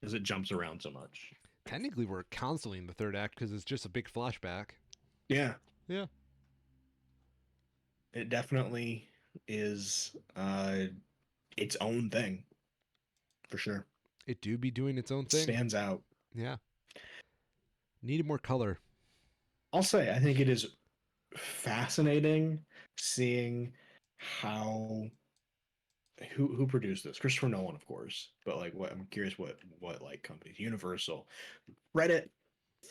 [SPEAKER 2] as it jumps around so much.
[SPEAKER 1] technically we're constantly in the third act because it's just a big flashback.
[SPEAKER 2] Yeah,
[SPEAKER 1] Yeah,
[SPEAKER 2] it definitely is its own thing for sure.
[SPEAKER 1] it do be doing its own
[SPEAKER 2] It
[SPEAKER 1] thing.
[SPEAKER 2] stands out.
[SPEAKER 1] Yeah, needed more color.
[SPEAKER 2] I'll say I think it is fascinating seeing how who produced this? Christopher Nolan, of course. But like, what I'm curious, what like companies? Universal, Reddit.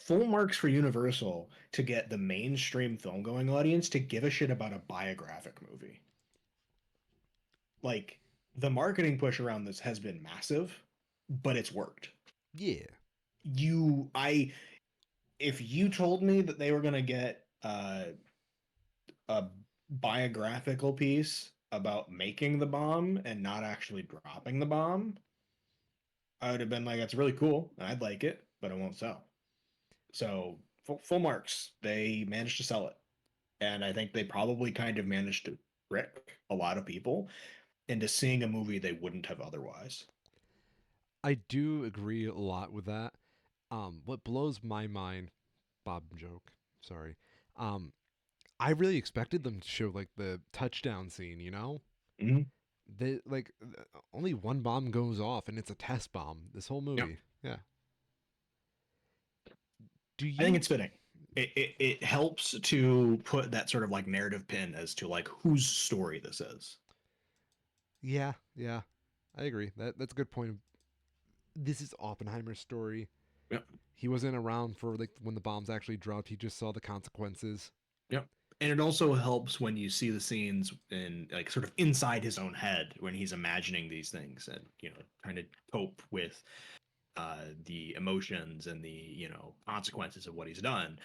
[SPEAKER 2] Full marks for Universal to get the mainstream film going audience to give a shit about a biographic movie. Like the marketing push around this has been massive, but it's worked.
[SPEAKER 1] Yeah,
[SPEAKER 2] I if you told me that they were gonna get a biographical piece about making the bomb and not actually dropping the bomb, I would have been like, that's really cool. And I'd like it, but it won't sell. So full marks. They managed to sell it. And I think they probably kind of managed to trick a lot of people into seeing a movie they wouldn't have otherwise.
[SPEAKER 1] I do agree a lot with that. What blows my mind, Bob joke. Sorry. Um, I really expected them to show like the touchdown scene. You know,
[SPEAKER 2] Mhm.
[SPEAKER 1] they like only one bomb goes off and it's a test bomb. This whole
[SPEAKER 2] Yeah.
[SPEAKER 1] movie. Yeah. Do
[SPEAKER 2] I think
[SPEAKER 1] you?
[SPEAKER 2] it's fitting. It helps to put that sort of like narrative pin as to like whose story this is.
[SPEAKER 1] Yeah, yeah. I agree. That's a good point. This is Oppenheimer's story.
[SPEAKER 2] Yep.
[SPEAKER 1] He wasn't around for like when the bombs actually dropped. He just saw the consequences.
[SPEAKER 2] Yep. And it also helps when you see the scenes in like sort of inside his own head when he's imagining these things and trying to cope with the emotions and the consequences of what he's done,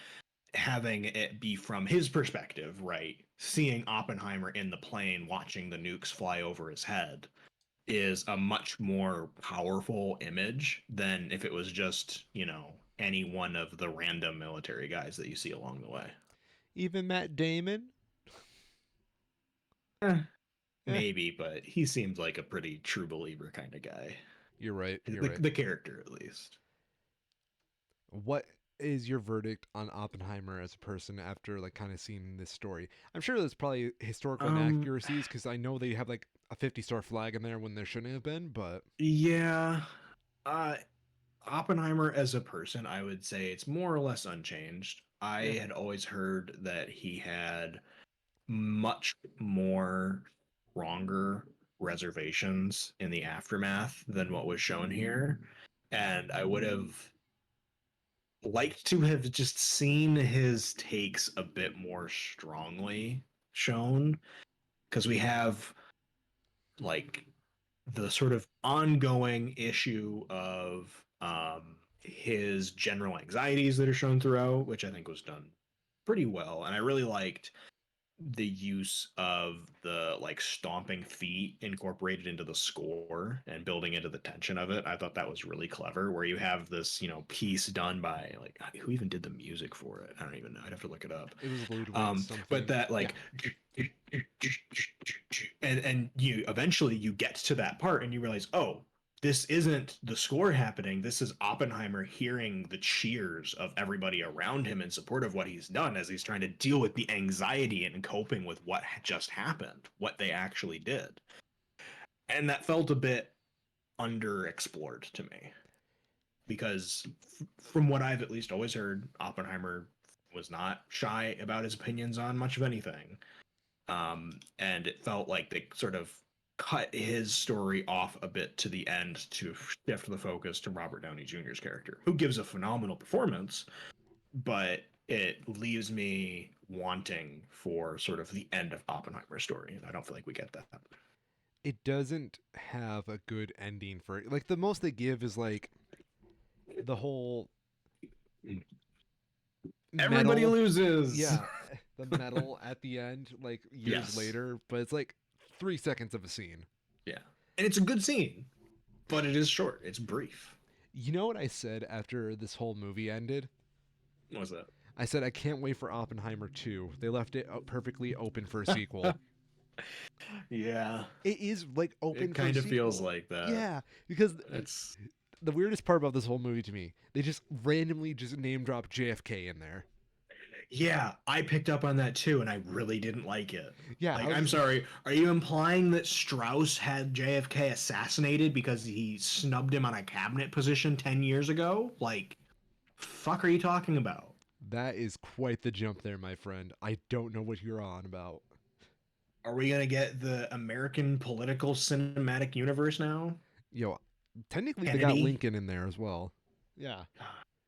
[SPEAKER 2] having it be from his perspective, right? Seeing Oppenheimer in the plane watching the nukes fly over his head is a much more powerful image than if it was just, any one of the random military guys that you see along the way.
[SPEAKER 1] Even Matt Damon.
[SPEAKER 2] Eh,
[SPEAKER 1] Eh,
[SPEAKER 2] maybe, but he seems like a pretty true believer kind of guy.
[SPEAKER 1] you're right. You're
[SPEAKER 2] The,
[SPEAKER 1] right.
[SPEAKER 2] the character, at least.
[SPEAKER 1] What is your verdict on Oppenheimer as a person after like kind of seeing this story? I'm sure there's probably historical
[SPEAKER 2] Um,
[SPEAKER 1] inaccuracies because I know they have like a 50-star flag in there when there shouldn't have been, but
[SPEAKER 2] yeah. Uh, Oppenheimer as a person, I would say it's more or less unchanged. I
[SPEAKER 1] yeah.
[SPEAKER 2] had always heard that he had much more stronger reservations in the aftermath than what was shown here. And I would have liked to have just seen his takes a bit more strongly shown because we have like the sort of ongoing issue of his general anxieties that are shown throughout, which I think was done pretty well. And I really liked the use of the like stomping feet incorporated into the score and building into the tension of it. I thought that was really clever where you have this, piece done by like who even did the music for it? I don't even know. I'd have to look it up.
[SPEAKER 1] It was Ludwig
[SPEAKER 2] But
[SPEAKER 1] something.
[SPEAKER 2] that
[SPEAKER 1] Yeah.
[SPEAKER 2] like and you eventually you get to that part and you realize, oh, this isn't the score happening. This is Oppenheimer hearing the cheers of everybody around him in support of what he's done as he's trying to deal with the anxiety and coping with what just happened, what they actually did. And that felt a bit underexplored to me because from what I've at least always heard, Oppenheimer was not shy about his opinions on much of anything. And it felt like they sort of cut his story off a bit to the end to shift the focus to Robert Downey Jr.'s character, who gives a phenomenal performance, but it leaves me wanting for sort of the end of Oppenheimer's story. And I don't feel like we get that.
[SPEAKER 1] It doesn't have a good ending for it. Like the most they give is like the whole
[SPEAKER 2] Everybody
[SPEAKER 1] medal.
[SPEAKER 2] loses.
[SPEAKER 1] Yeah, the medal at the end, like years
[SPEAKER 2] Yes.
[SPEAKER 1] later, but it's like 3 seconds of a scene.
[SPEAKER 2] Yeah. And it's a good scene, but it is short. It's brief.
[SPEAKER 1] You know what I said after this whole movie ended?
[SPEAKER 2] What was that?
[SPEAKER 1] I said I can't wait for Oppenheimer 2. They left it perfectly open for a sequel.
[SPEAKER 2] Yeah.
[SPEAKER 1] It is like
[SPEAKER 2] It
[SPEAKER 1] open for a
[SPEAKER 2] kind of feels
[SPEAKER 1] sequel.
[SPEAKER 2] like that.
[SPEAKER 1] Yeah, because
[SPEAKER 2] It's
[SPEAKER 1] the weirdest part about this whole movie to me, they just randomly just name drop JFK in there.
[SPEAKER 2] yeah, I picked up on that too, and I really didn't like it.
[SPEAKER 1] Yeah, I
[SPEAKER 2] Like,
[SPEAKER 1] was
[SPEAKER 2] I'm
[SPEAKER 1] just
[SPEAKER 2] sorry, are you implying that Strauss had JFK assassinated because he snubbed him on a cabinet position 10 years ago? Like, fuck are you talking about?
[SPEAKER 1] that is quite the jump there, my friend. I don't know what you're on about.
[SPEAKER 2] Are we gonna get the American political cinematic universe now?
[SPEAKER 1] Yo, technically they got
[SPEAKER 2] Kennedy?
[SPEAKER 1] Lincoln in there as well. Yeah.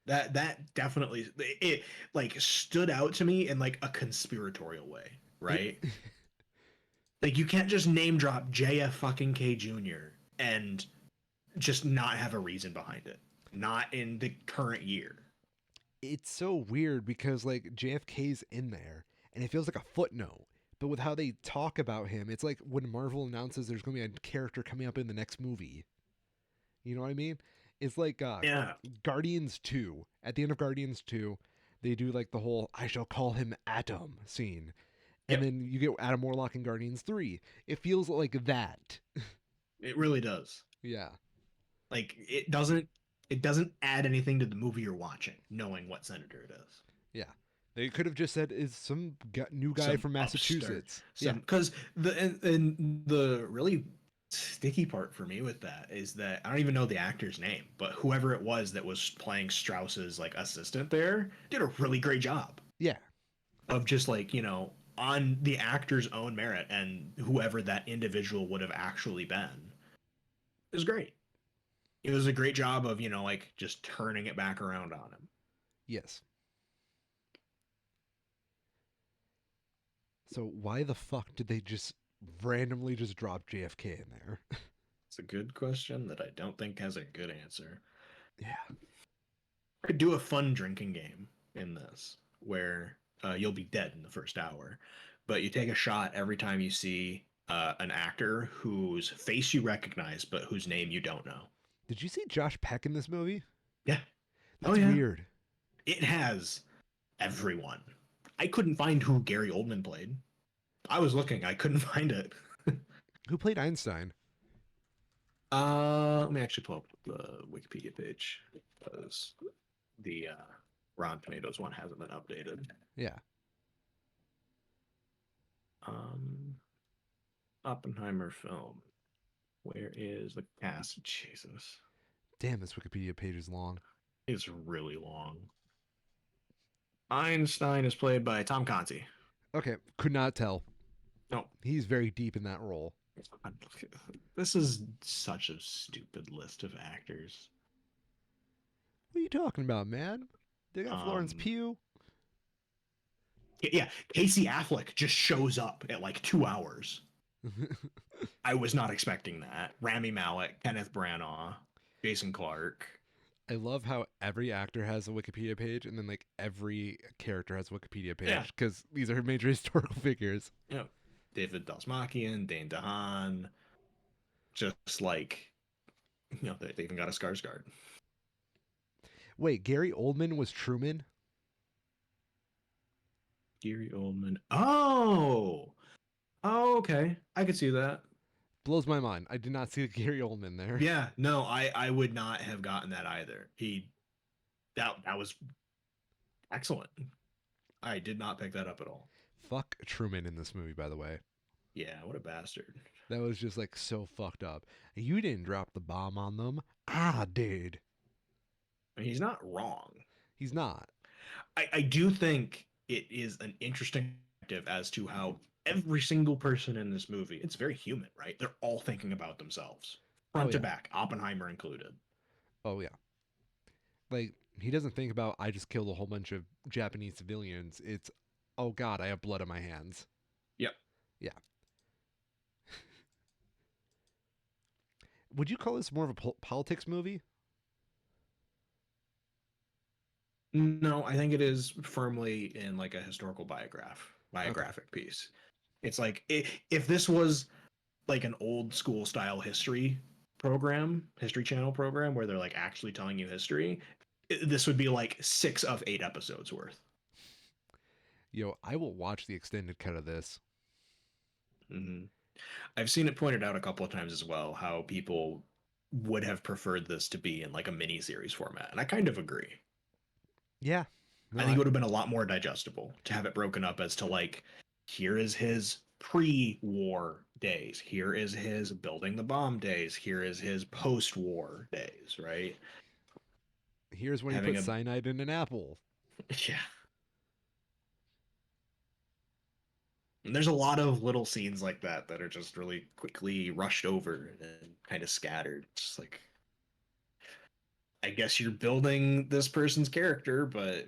[SPEAKER 2] That definitely it like stood out to me in like a conspiratorial way,
[SPEAKER 1] It
[SPEAKER 2] right? Like you can't just name drop JF fucking K Jr. and just not have a reason behind it. Not in the current year.
[SPEAKER 1] it's so weird because like JFK's in there and it feels like a footnote. But with how they talk about him, it's like when Marvel announces there's going to be a character coming up in the next movie. You know what I mean? It's like
[SPEAKER 2] Yeah.
[SPEAKER 1] Guardians 2. At the end of Guardians 2, they do like the whole I shall call him Atom scene. And
[SPEAKER 2] Yep.
[SPEAKER 1] then you get Adam Warlock in Guardians 3. It feels like that.
[SPEAKER 2] It really does.
[SPEAKER 1] Yeah.
[SPEAKER 2] Like it doesn't add anything to the movie you're watching, knowing what senator it is.
[SPEAKER 1] Yeah. They could have just said is some new guy
[SPEAKER 2] Some
[SPEAKER 1] from
[SPEAKER 2] upstart,
[SPEAKER 1] Massachusetts. Yeah.
[SPEAKER 2] some because and the really sticky part for me with that is that I don't even know the actor's name, but whoever it was that was playing Strauss's like assistant there did a really great job
[SPEAKER 1] Yeah.
[SPEAKER 2] of just like on the actor's own merit and whoever that individual would have actually been. It was great. It was a great job of like just turning it back around on him.
[SPEAKER 1] Yes. So why the fuck did they just randomly just drop JFK in there?
[SPEAKER 2] It's a good question that I don't think has a good answer.
[SPEAKER 1] Yeah.
[SPEAKER 2] I could do a fun drinking game in this where you'll be dead in the first hour, but you take a shot every time you see an actor whose face you recognize but whose name you don't know.
[SPEAKER 1] Did you see Josh Peck in this movie?
[SPEAKER 2] Yeah. Oh
[SPEAKER 1] That's
[SPEAKER 2] yeah.
[SPEAKER 1] weird.
[SPEAKER 2] It has everyone. I couldn't find who Gary Oldman played. I was looking, I couldn't find it.
[SPEAKER 1] Who played Einstein?
[SPEAKER 2] Let me actually pull up the Wikipedia page because the Rotten Tomatoes one hasn't been updated.
[SPEAKER 1] Yeah.
[SPEAKER 2] Um, Oppenheimer film. Where is the cast? Jesus,
[SPEAKER 1] Damn, this Wikipedia page is long.
[SPEAKER 2] it's really long. Einstein is played by Tom Conti.
[SPEAKER 1] Okay, could not tell.
[SPEAKER 2] No,
[SPEAKER 1] He's very deep in that role.
[SPEAKER 2] this is such a stupid list of actors.
[SPEAKER 1] What are you talking about, man? They got Florence
[SPEAKER 2] Um,
[SPEAKER 1] Pugh.
[SPEAKER 2] yeah, Casey Affleck just shows up at like 2 hours. I was not expecting that. Rami Malek, Kenneth Branagh, Jason Clarke.
[SPEAKER 1] I love how every actor has a Wikipedia page, and then like every character has a Wikipedia
[SPEAKER 2] Yeah,
[SPEAKER 1] page because these are major historical figures.
[SPEAKER 2] David Dastmalchian, Dane DeHaan, just like they even got a Skarsgård.
[SPEAKER 1] Wait, Gary Oldman was Truman?
[SPEAKER 2] Gary Oldman. Oh, okay. I could see that.
[SPEAKER 1] Blows my mind. I did not see Gary Oldman there.
[SPEAKER 2] Yeah, no, I would not have gotten that either. That was excellent. I did not pick that up at all.
[SPEAKER 1] Fuck Truman in this movie, by the way.
[SPEAKER 2] Yeah, what a bastard.
[SPEAKER 1] That was just like so fucked up. You didn't drop the bomb on them. I did.
[SPEAKER 2] I mean, he's not wrong.
[SPEAKER 1] He's not.
[SPEAKER 2] I do think it is an interesting perspective as to how every single person in this movie, it's very human, right? They're all thinking about themselves,
[SPEAKER 1] Oh
[SPEAKER 2] front to
[SPEAKER 1] yeah.
[SPEAKER 2] back, Oppenheimer included.
[SPEAKER 1] Oh yeah. Like he doesn't think about I just killed a whole bunch of Japanese civilians. It's oh god, I have blood on my hands.
[SPEAKER 2] Yep.
[SPEAKER 1] Yeah. Would you call this more of a politics movie?
[SPEAKER 2] No, I think it is firmly in like a historical
[SPEAKER 1] Okay.
[SPEAKER 2] biographic piece. It's like if this was like an old school style history channel program where they're like actually telling you history, this would be like 6 of 8 episodes worth.
[SPEAKER 1] Yo, I will watch the extended cut of this.
[SPEAKER 2] Hmm. I've seen it pointed out a couple of times as well how people would have preferred this to be in like a mini series format, and I kind of agree.
[SPEAKER 1] Yeah.
[SPEAKER 2] I
[SPEAKER 1] No,
[SPEAKER 2] think it would have been a lot more digestible to have it broken up as to like, here is his pre-war days, here is his building the bomb days, here is his post-war days, right?
[SPEAKER 1] here's when he
[SPEAKER 2] Having
[SPEAKER 1] put
[SPEAKER 2] a
[SPEAKER 1] cyanide in an apple.
[SPEAKER 2] yeah. And there's a lot of little scenes like that that are just really quickly rushed over and kind of scattered. It's just like, I guess you're building this person's character, but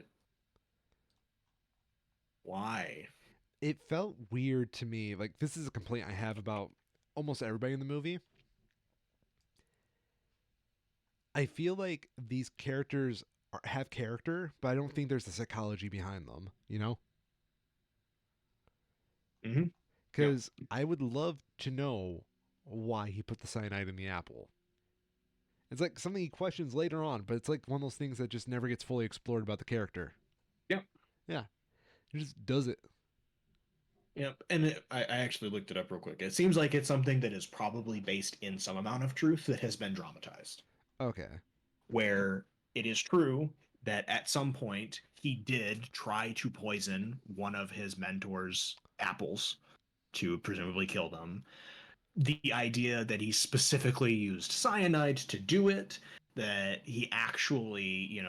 [SPEAKER 2] why?
[SPEAKER 1] It felt weird to me. Like this is a complaint I have about almost everybody in the movie. I feel like these characters have character, but I don't think there's a psychology behind them, you know?
[SPEAKER 2] Mm-hmm. Yep.
[SPEAKER 1] Because I would love to know why he put the cyanide in the apple. It's like something he questions later on, but it's like one of those things that just never gets fully explored about the character.
[SPEAKER 2] Yep.
[SPEAKER 1] Yeah, he just does it.
[SPEAKER 2] Yep. And I actually looked it up real quick. It seems like it's something that is probably based in some amount of truth that has been dramatized,
[SPEAKER 1] Okay.
[SPEAKER 2] where it is true that at some point he did try to poison one of his mentor's apples to presumably kill them. The idea that he specifically used cyanide to do it, that he actually,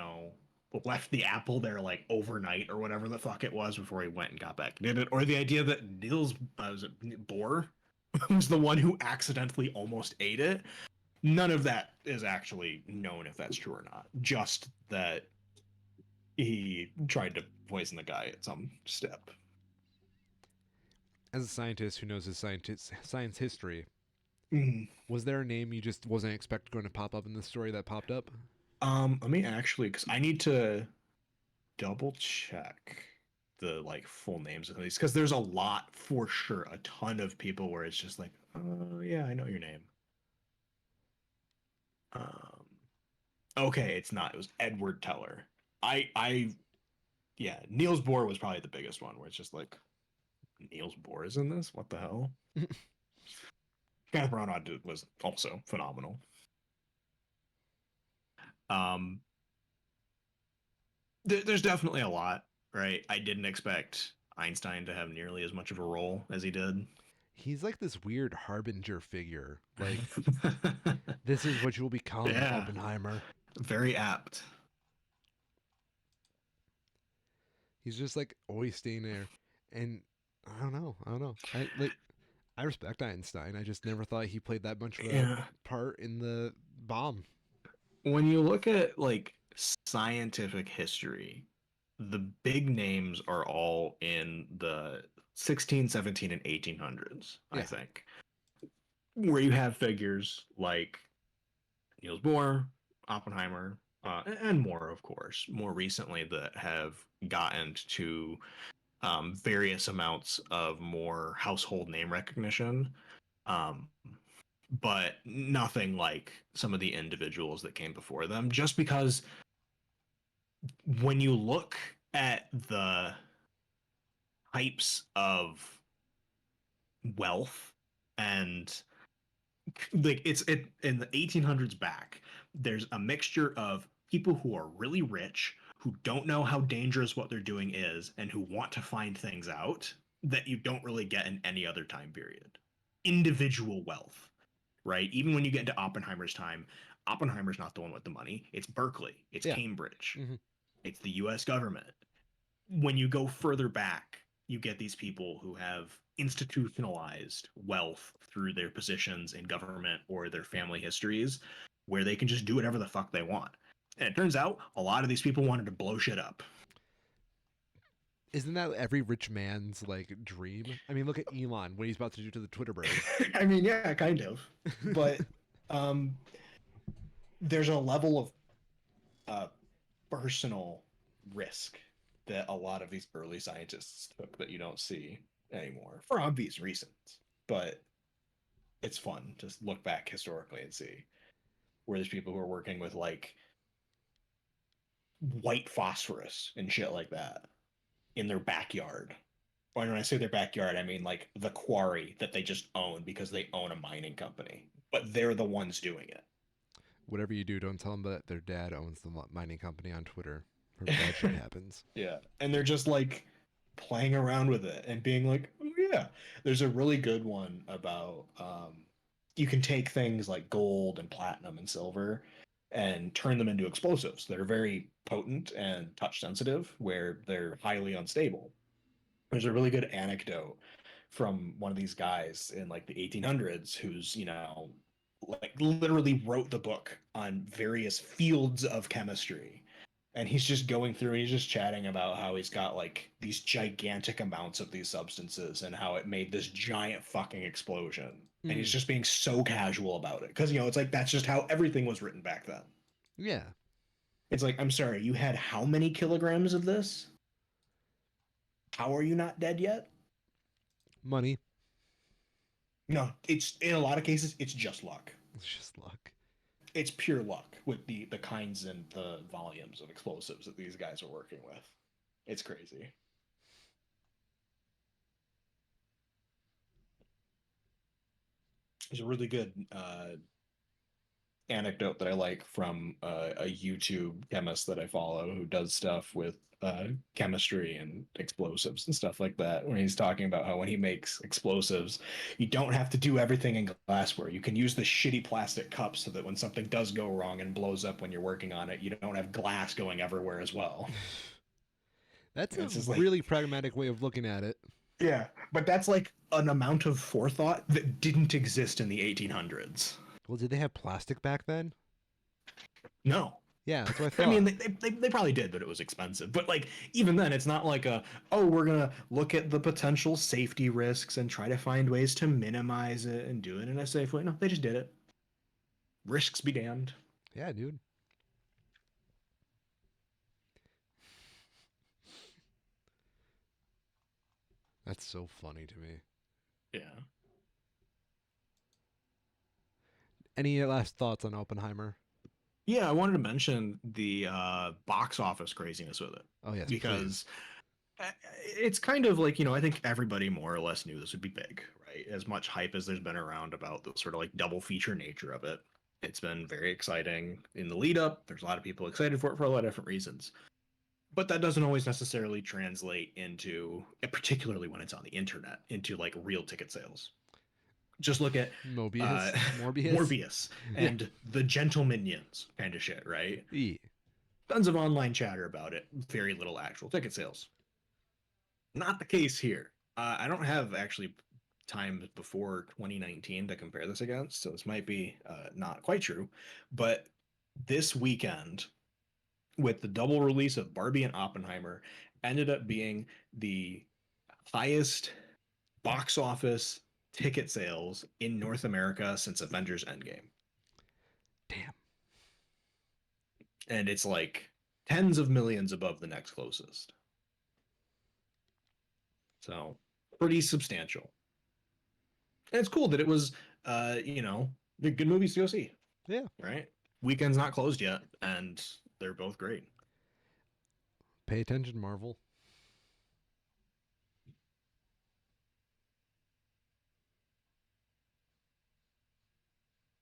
[SPEAKER 2] left the apple there like overnight or whatever the fuck it was before he went and got back and did it, or the idea that Niels was it Bohr was the one who accidentally almost ate it. None of that is actually known if that's true or not. Just that he tried to poison the guy at some step.
[SPEAKER 1] As a scientist who knows his science history,
[SPEAKER 2] Mm.
[SPEAKER 1] was there a name you just wasn't expecting going to pop up in the story that popped up?
[SPEAKER 2] Let me actually, because I need to double check the like full names of these because there's a lot for sure, a ton of people where it's just like, oh yeah, I know your name. Um, okay, it's not. It was Edward Teller. Yeah, Niels Bohr was probably the biggest one where it's just like, Niels Bohr is in this? What the hell? Kenneth Branagh was also phenomenal. Um, there's definitely a lot, right? I didn't expect Einstein to have nearly as much of a role as he did.
[SPEAKER 1] He's like this weird harbinger figure. Like, this is what you'll become,
[SPEAKER 2] Yeah,
[SPEAKER 1] Oppenheimer.
[SPEAKER 2] very apt.
[SPEAKER 1] He's just like always staying there. And I don't know. I don't know. I respect Einstein. I just never thought he played that much of a
[SPEAKER 2] Yeah.
[SPEAKER 1] part in the bomb.
[SPEAKER 2] When you look at like scientific history, the big names are all in the 16, 17, and 1800s, I
[SPEAKER 1] Yeah.
[SPEAKER 2] think, where you have figures like Niels Bohr, Oppenheimer, and more, of course, more recently that have gotten to various amounts of more household name recognition. Um, but nothing like some of the individuals that came before them, just because when you look at the types of wealth and like it in the 1800s back, there's a mixture of people who are really rich who don't know how dangerous what they're doing is and who want to find things out that you don't really get in any other time period. Individual wealth, right? Even when you get into Oppenheimer's time, Oppenheimer's not the one with the money. It's Berkeley, it's
[SPEAKER 1] Yeah.
[SPEAKER 2] Cambridge,
[SPEAKER 1] Hmm.
[SPEAKER 2] it's the US government. When you go further back, you get these people who have institutionalized wealth through their positions in government or their family histories where they can just do whatever the fuck they want. And it turns out a lot of these people wanted to blow shit up.
[SPEAKER 1] Isn't that every rich man's like dream? I mean, look at Elon, what he's about to do to the Twitter bird.
[SPEAKER 2] I mean, yeah, kind of. But um, there's a level of uh, personal risk that a lot of these early scientists took that you don't see anymore for obvious reasons. But it's fun to look back historically and see where there's people who are working with like white phosphorus and shit like that in their backyard. When I say their backyard, I mean like the quarry that they just own because they own a mining company, but they're the ones doing it.
[SPEAKER 1] Whatever you do, don't tell them that their dad owns the mining company on Twitter, or bad shit happens.
[SPEAKER 2] Yeah. And they're just like playing around with it and being like, oh, yeah. There's a really good one about you can take things like gold and platinum and silver and turn them into explosives that are very potent and touch sensitive, where they're highly unstable. There's a really good anecdote from one of these guys in like the 1800s who's, like literally wrote the book on various fields of chemistry. And he's just going through and he's just chatting about how he's got like these gigantic amounts of these substances and how it made this giant fucking explosion. And he's
[SPEAKER 1] Mm,
[SPEAKER 2] just being so casual about it. Because, it's like that's just how everything was written back then.
[SPEAKER 1] yeah,
[SPEAKER 2] It's like, I'm sorry, you had how many kilograms of this? How are you not dead yet?
[SPEAKER 1] money.
[SPEAKER 2] No, it's in a lot of cases, it's just luck.
[SPEAKER 1] It's just luck.
[SPEAKER 2] It's pure luck with the kinds and the volumes of explosives that these guys are working with. It's crazy. There's a really good anecdote that I like from a YouTube chemist that I follow who does stuff with chemistry and explosives and stuff like that. When he's talking about how when he makes explosives, you don't have to do everything in glassware. You can use the shitty plastic cups so that when something does go wrong and blows up when you're working on it, you don't have glass going everywhere as well.
[SPEAKER 1] That's
[SPEAKER 2] And
[SPEAKER 1] a
[SPEAKER 2] it's just like,
[SPEAKER 1] really pragmatic way of looking at it.
[SPEAKER 2] yeah, but that's like an amount of forethought that didn't exist in the 1800s.
[SPEAKER 1] Well, did they have plastic back then?
[SPEAKER 2] No,
[SPEAKER 1] Yeah, that's what I
[SPEAKER 2] I mean,
[SPEAKER 1] thought.
[SPEAKER 2] they probably did, but it was expensive. But like, even then, it's not like oh, we're gonna look at the potential safety risks and try to find ways to minimize it and do it in a safe way. No, they just did it. Risks be damned.
[SPEAKER 1] Yeah, dude. That's so funny to me.
[SPEAKER 2] Yeah.
[SPEAKER 1] Any last thoughts on Oppenheimer?
[SPEAKER 2] Yeah, I wanted to mention the box office craziness with it
[SPEAKER 1] Oh, yes,
[SPEAKER 2] because
[SPEAKER 1] please.
[SPEAKER 2] it's kind of like, I think everybody more or less knew this would be big, right? As much hype as there's been around about the sort of like double feature nature of it. It's been very exciting in the lead up. There's a lot of people excited for it for a lot of different reasons. But that doesn't always necessarily translate into, particularly when it's on the internet, into like real ticket sales. Just look at uh,
[SPEAKER 1] Mobius? Morbius?
[SPEAKER 2] Morbius
[SPEAKER 1] Yeah.
[SPEAKER 2] and the Gentle Minions kind of shit, right?
[SPEAKER 1] Yeah.
[SPEAKER 2] Tons of online chatter about it, very little actual ticket sales. Not the case here. I don't have actually times before 2019 to compare this against, so this might be not quite true. But this weekend, with the double release of Barbie and Oppenheimer, ended up being the highest box office ticket sales in North America since Avengers Endgame.
[SPEAKER 1] Damn.
[SPEAKER 2] And it's like tens of millions above the next closest. So pretty substantial. And it's cool that it was, the good movies to go see,
[SPEAKER 1] Yeah.
[SPEAKER 2] right? Weekend's not closed yet, and they're both great.
[SPEAKER 1] Pay attention, Marvel.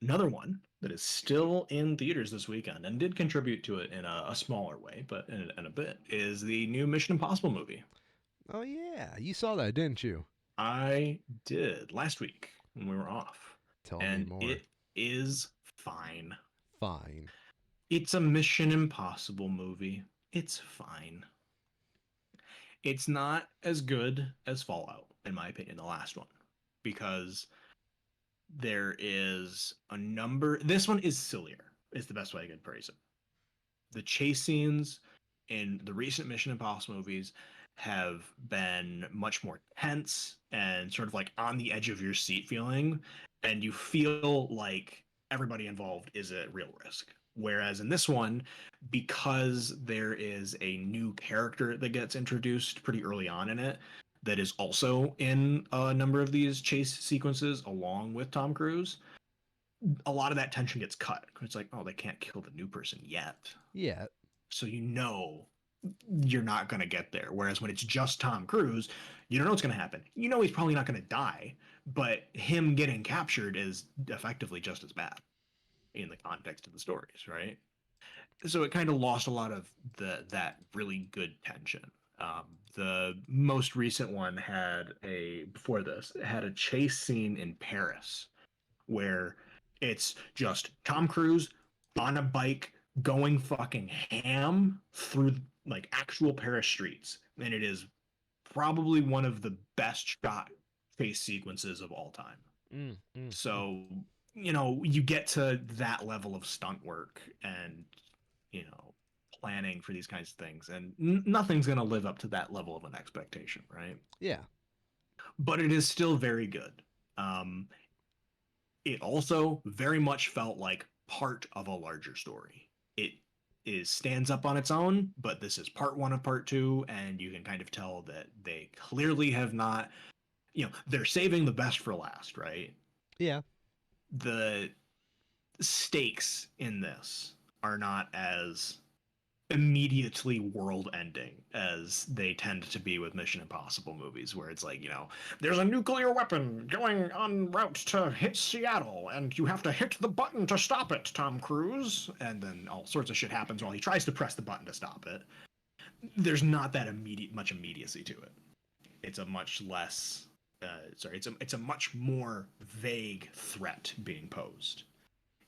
[SPEAKER 2] Another one that is still in theaters this weekend and did contribute to it in a smaller way, but in a bit, is the new Mission Impossible movie.
[SPEAKER 1] Oh, yeah. You saw that, didn't you?
[SPEAKER 2] I did last week when we were off,
[SPEAKER 1] Tell me
[SPEAKER 2] and
[SPEAKER 1] more.
[SPEAKER 2] it is fine.
[SPEAKER 1] Fine.
[SPEAKER 2] It's a Mission Impossible movie. It's fine. It's not as good as Fallout, in my opinion, the last one, because there is a number. This one is sillier, is the best way I could praise it. The chase scenes in the recent Mission Impossible movies have been much more tense and sort of like on the edge of your seat feeling, and you feel like everybody involved is at real risk. Whereas in this one, because there is a new character that gets introduced pretty early on in it, that is also in a number of these chase sequences along with Tom Cruise, a lot of that tension gets cut. It's like, oh, they can't kill the new person yet.
[SPEAKER 1] Yeah.
[SPEAKER 2] So you know you're not going to get there. Whereas when it's just Tom Cruise, you don't know what's going to happen. You know he's probably not going to die, but him getting captured is effectively just as bad in the context of the stories, right? So it kind of lost a lot of that really good tension. The most recent one had a before this it had a chase scene in Paris where it's just Tom Cruise on a bike going fucking ham through like actual Paris streets. And it is probably one of the best shot chase sequences of all time.
[SPEAKER 1] Mm, mm, mm.
[SPEAKER 2] So, you know, you get to that level of stunt work and, you know, planning for these kinds of things, and nothing's going to live up to that level of an expectation, right?
[SPEAKER 1] Yeah.
[SPEAKER 2] But it is still very good. Um, it also very much felt like part of a larger story. It is stands up on its own, but this is part one of part two, and you can kind of tell that they clearly have not, you know, they're saving the best for last, right?
[SPEAKER 1] Yeah.
[SPEAKER 2] The stakes in this are not as immediately world ending as they tend to be with Mission Impossible movies, where it's like, you know, there's a nuclear weapon going en route to hit Seattle, and you have to hit the button to stop it, Tom Cruise. And then all sorts of shit happens while he tries to press the button to stop it. There's not that much immediacy to it. It's a much less. It's a much more vague threat being posed.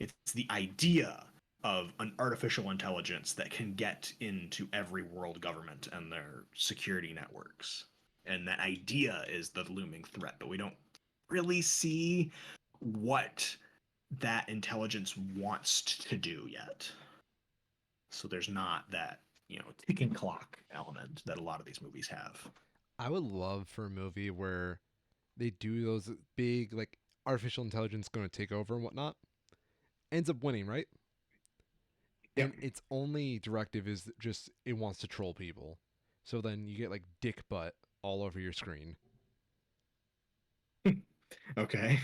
[SPEAKER 2] It's the idea of an artificial intelligence that can get into every world government and their security networks. And that idea is the looming threat, but we don't really see what that intelligence wants to do yet. So there's not that, you know, ticking clock element that a lot of these movies have.
[SPEAKER 1] I would love for a movie where they do those big, like, artificial intelligence going to take over and whatnot. Ends up winning, right?
[SPEAKER 2] Yep.
[SPEAKER 1] And its only directive is just it wants to troll people. So then you get like dick butt all over your screen.
[SPEAKER 2] Okay.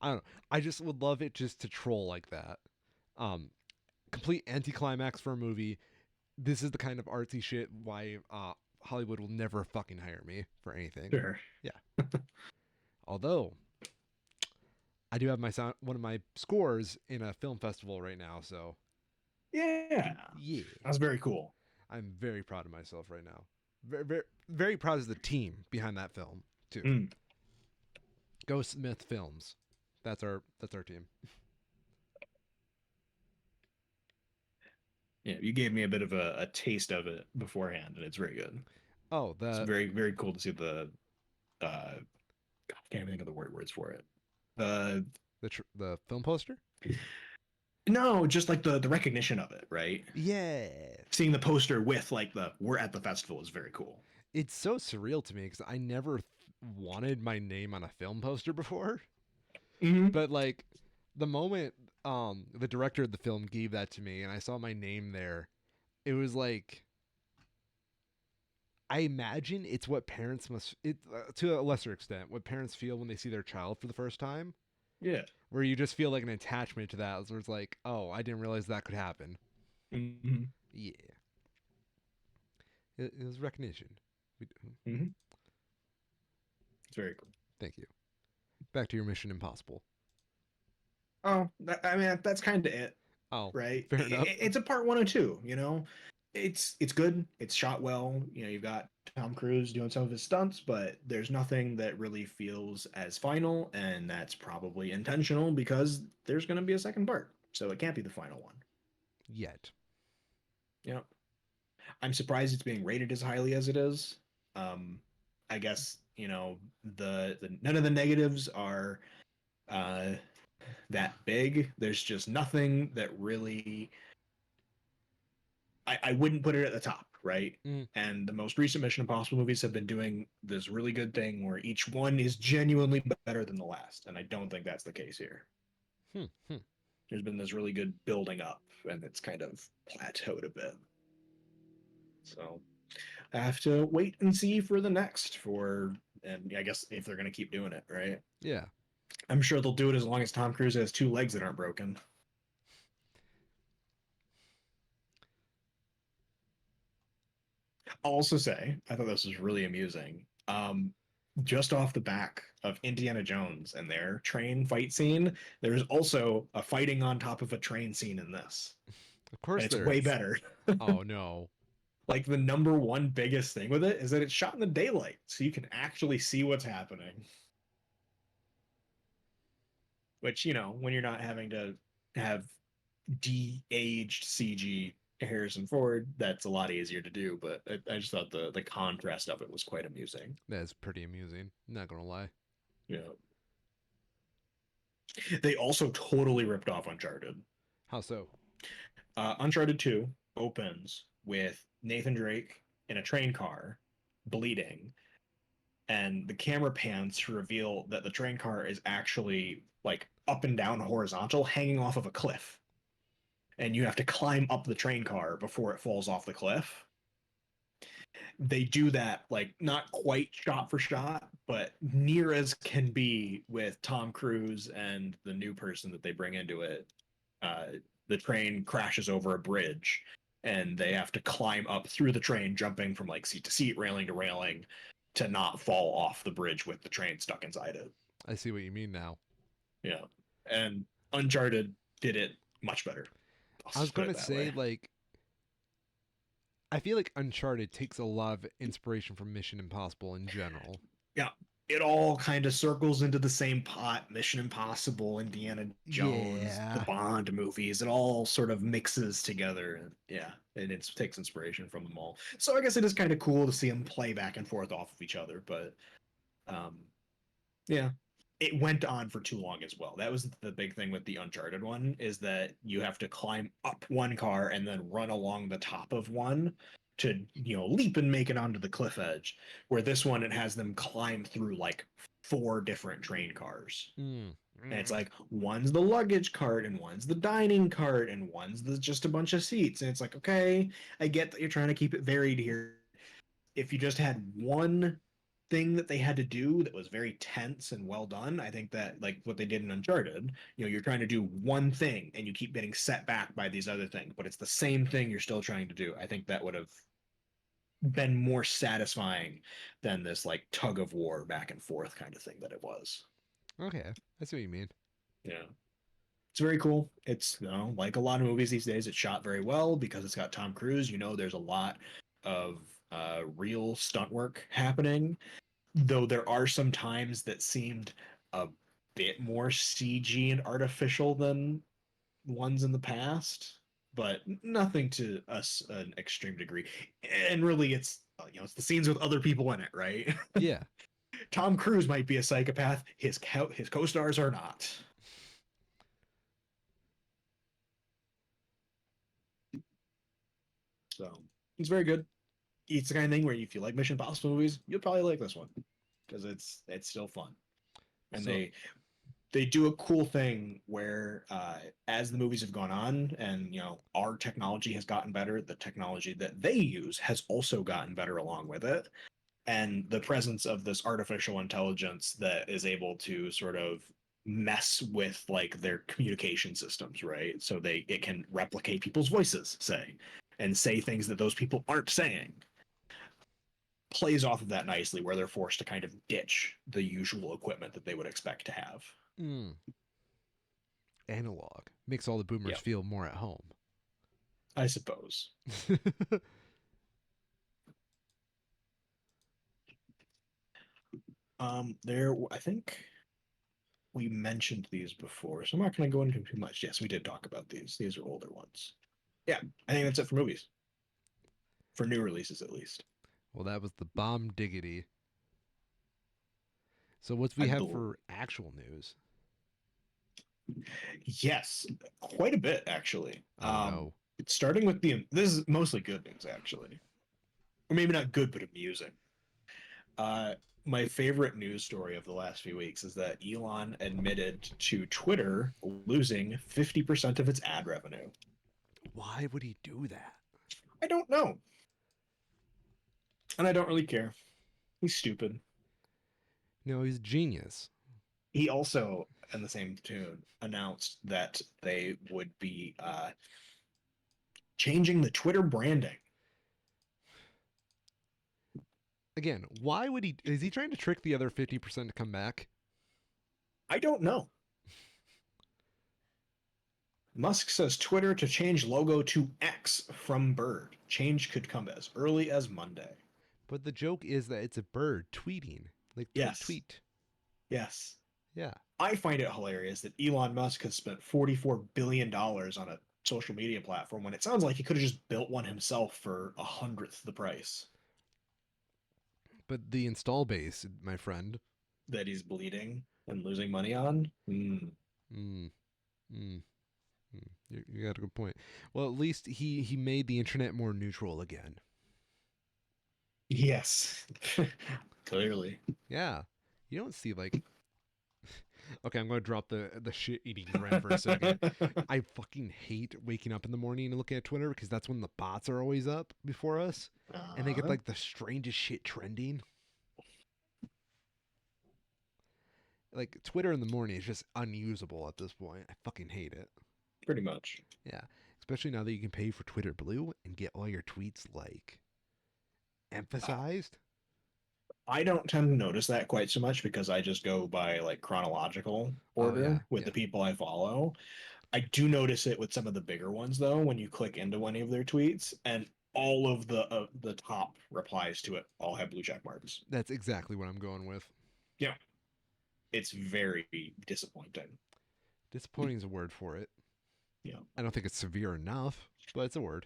[SPEAKER 1] I don't know. I just would love it just to troll like that. Um, Complete anticlimax for a movie. This is the kind of artsy shit why Hollywood will never fucking hire me for anything.
[SPEAKER 2] Sure.
[SPEAKER 1] Yeah. Although I do have my sound, one of my scores in a film festival right now, so
[SPEAKER 2] Yeah.
[SPEAKER 1] yeah,
[SPEAKER 2] That's very cool.
[SPEAKER 1] I'm very proud of myself right now. Very, very, very proud of the team behind that film too.
[SPEAKER 2] Mm.
[SPEAKER 1] Go Smith Films. That's our team.
[SPEAKER 2] Yeah, you gave me a bit of a taste of it beforehand, and it's very good.
[SPEAKER 1] Oh,
[SPEAKER 2] It's
[SPEAKER 1] the
[SPEAKER 2] very, very cool to see the God, I can't even think of the words for it. The
[SPEAKER 1] the film poster.
[SPEAKER 2] no, just like the recognition of it, right?
[SPEAKER 1] Yeah,
[SPEAKER 2] Seeing the poster with like the "We're at the festival" is very cool.
[SPEAKER 1] it's so surreal to me because I never wanted my name on a film poster before.
[SPEAKER 2] Hmm.
[SPEAKER 1] But like the moment the director of the film gave that to me and I saw my name there, it was like I imagine it's what parents must it to a lesser extent what parents feel when they see their child for the first time,
[SPEAKER 2] Yeah.
[SPEAKER 1] where you just feel like an attachment to that. Where it's like, oh, I didn't realize that could happen.
[SPEAKER 2] Hmm.
[SPEAKER 1] Yeah, it was recognition. We,
[SPEAKER 2] Hmm. It's very cool.
[SPEAKER 1] thank you. Back to your Mission Impossible.
[SPEAKER 2] Oh, I mean that's kind of it,
[SPEAKER 1] Oh,
[SPEAKER 2] right?
[SPEAKER 1] fair enough.
[SPEAKER 2] It's a part one and two. You know, it's good. It's shot well. You know, you've got Tom Cruise doing some of his stunts, but there's nothing that really feels as final, and that's probably intentional because there's going to be a second part, so it can't be the final one.
[SPEAKER 1] Yet.
[SPEAKER 2] You know, I'm surprised it's being rated as highly as it is. Um, I guess the none of the negatives are uh, that big. There's just nothing that really I wouldn't put it at the top, right?
[SPEAKER 3] Mm,
[SPEAKER 2] And the most recent Mission Impossible movies have been doing this really good thing where each one is genuinely better than the last, and I don't think that's the case here.
[SPEAKER 3] hmm, hmm.
[SPEAKER 2] There's been this really good building up, and it's kind of plateaued a bit. So I have to wait and see for the next and I guess if they're going to keep doing it, right?
[SPEAKER 3] Yeah.
[SPEAKER 2] I'm sure they'll do it as long as Tom Cruise has two legs that aren't broken. I'll also say, I thought this was really amusing. Just off the back of Indiana Jones and their train fight scene, there's also a fighting on top of a train scene in this,
[SPEAKER 3] Of
[SPEAKER 2] and
[SPEAKER 3] course
[SPEAKER 2] it's
[SPEAKER 3] there
[SPEAKER 2] way
[SPEAKER 3] is.
[SPEAKER 2] better.
[SPEAKER 3] Oh no.
[SPEAKER 2] Like the number one biggest thing with it is that it's shot in the daylight, so you can actually see what's happening. Which, when you're not having to have de-aged CG Harrison Ford, that's a lot easier to do. But I just thought the contrast of it was quite amusing.
[SPEAKER 3] That's pretty amusing. Not gonna lie.
[SPEAKER 2] Yeah. They also totally ripped off Uncharted.
[SPEAKER 3] How so?
[SPEAKER 2] Uncharted 2 opens with Nathan Drake in a train car bleeding, and the camera pans to reveal that the train car is actually like up and down horizontal, hanging off of a cliff. And you have to climb up the train car before it falls off the cliff. They do that like not quite shot for shot, but near as can be with Tom Cruise and the new person that they bring into it. Uh, the train crashes over a bridge, and they have to climb up through the train, jumping from like seat to seat, railing to railing, to not fall off the bridge with the train stuck inside it.
[SPEAKER 3] I see what you mean now.
[SPEAKER 2] Yeah, and Uncharted did it much better. I'll
[SPEAKER 3] I was
[SPEAKER 2] just put it
[SPEAKER 3] gonna
[SPEAKER 2] that
[SPEAKER 3] say,
[SPEAKER 2] way.
[SPEAKER 3] like, I feel like Uncharted takes a lot of inspiration from Mission Impossible in general.
[SPEAKER 2] Yeah, it all kind of circles into the same pot. Mission Impossible, Indiana Jones, the
[SPEAKER 3] Yeah.
[SPEAKER 2] Bond movies, it all sort of mixes together. And yeah, and it takes inspiration from them all. So I guess it is kind of cool to see them play back and forth off of each other. But um, yeah, it went on for too long as well. That was the big thing with the Uncharted one, is that you have to climb up one car and then run along the top of one to, leap and make it onto the cliff edge. Where this one, it has them climb through like four different train cars.
[SPEAKER 3] Mm.
[SPEAKER 2] And it's
[SPEAKER 3] Mm.
[SPEAKER 2] like one's the luggage cart and one's the dining cart and one's just a bunch of seats. And it's like, okay, I get that you're trying to keep it varied here. If you just had one thing that they had to do that was very tense and well done, I think that like what they did in Uncharted, you're trying to do one thing and you keep getting set back by these other things, but it's the same thing you're still trying to do. I think that would have been more satisfying than this like tug of war back and forth kind of thing that it was.
[SPEAKER 3] Okay, I see what you mean.
[SPEAKER 2] Yeah. It's very cool. It's, like a lot of movies these days, it's shot very well because it's got Tom Cruise. There's a lot of real stunt work happening, though there are some times that seemed a bit more CG and artificial than ones in the past, but nothing to us an extreme degree. And really, it's the scenes with other people in it, right?
[SPEAKER 3] Yeah.
[SPEAKER 2] Tom Cruise might be a psychopath. His co-stars are not. So it's very good. It's the kind of thing where if you like Mission Impossible movies, you'll probably like this one because it's still fun. And
[SPEAKER 3] So,
[SPEAKER 2] they do a cool thing where as the movies have gone on and our technology has gotten better, the technology that they use has also gotten better along with it, and the presence of this artificial intelligence that is able to sort of mess with like their communication systems, right? So it can replicate people's voices, say, and say things that those people aren't saying, plays off of that nicely, where they're forced to kind of ditch the usual equipment that they would expect to have.
[SPEAKER 3] mm, analog makes all the boomers
[SPEAKER 2] Yep,
[SPEAKER 3] feel more at home.
[SPEAKER 2] I suppose. I think we mentioned these before, so I'm not going to go into too much. Yes, we did talk about these. These are older ones. Yeah, I think that's it for movies, for new releases at least.
[SPEAKER 3] Well, that was the bomb diggity. So what's we
[SPEAKER 2] I
[SPEAKER 3] have
[SPEAKER 2] believe.
[SPEAKER 3] for actual news?
[SPEAKER 2] Yes, quite a bit actually.
[SPEAKER 3] Oh no.
[SPEAKER 2] Starting with this is mostly good news actually, or maybe not good, but amusing. Uh, my favorite news story of the last few weeks is that Elon admitted to Twitter losing 50% of its ad revenue.
[SPEAKER 3] Why would he do that?
[SPEAKER 2] I don't know, and I don't really care. He's stupid.
[SPEAKER 3] No, he's a genius.
[SPEAKER 2] He also, in the same tune, announced that they would be changing the Twitter branding.
[SPEAKER 3] Again, why would he? Is he trying to trick the other 50% to come back?
[SPEAKER 2] I don't know. Musk says Twitter to change logo to X from Bird. Change could come as early as Monday.
[SPEAKER 3] But the joke is that it's a bird tweeting. Like, tweet,
[SPEAKER 2] Yes,
[SPEAKER 3] tweet.
[SPEAKER 2] yes.
[SPEAKER 3] Yeah.
[SPEAKER 2] I find it hilarious that Elon Musk has spent $44 billion on a social media platform when it sounds like he could have just built one himself for a hundredth the price
[SPEAKER 3] But the install base, my friend.
[SPEAKER 2] that he's bleeding and losing money on.
[SPEAKER 3] Mm, mm, you got a good point. Well, at least he made the internet more neutral again.
[SPEAKER 2] Yes, clearly.
[SPEAKER 3] Yeah. You don't see like okay, I'm gonna drop the shit eating rant for a second. I fucking hate waking up in the morning and looking at Twitter because that's when the bots are always up before us, and they get
[SPEAKER 2] uh,
[SPEAKER 3] like the strangest shit trending. Like Twitter in the morning is just unusable at this point. I fucking hate it.
[SPEAKER 2] pretty much.
[SPEAKER 3] Yeah, especially now that you can pay for Twitter Blue and get all your tweets like
[SPEAKER 2] Uh,
[SPEAKER 3] emphasized.
[SPEAKER 2] I don't tend to notice that quite so much because I just go by like chronological
[SPEAKER 3] Oh yeah,
[SPEAKER 2] order with
[SPEAKER 3] yeah.
[SPEAKER 2] the people I follow. I do notice it with some of the bigger ones though when you click into any of their tweets and all of the top replies to it all have blue check marks.
[SPEAKER 3] That's exactly what I'm going with.
[SPEAKER 2] Yeah, it's very disappointing.
[SPEAKER 3] Disappointing is a word for it.
[SPEAKER 2] Yeah,
[SPEAKER 3] I don't think it's severe enough, but it's a word.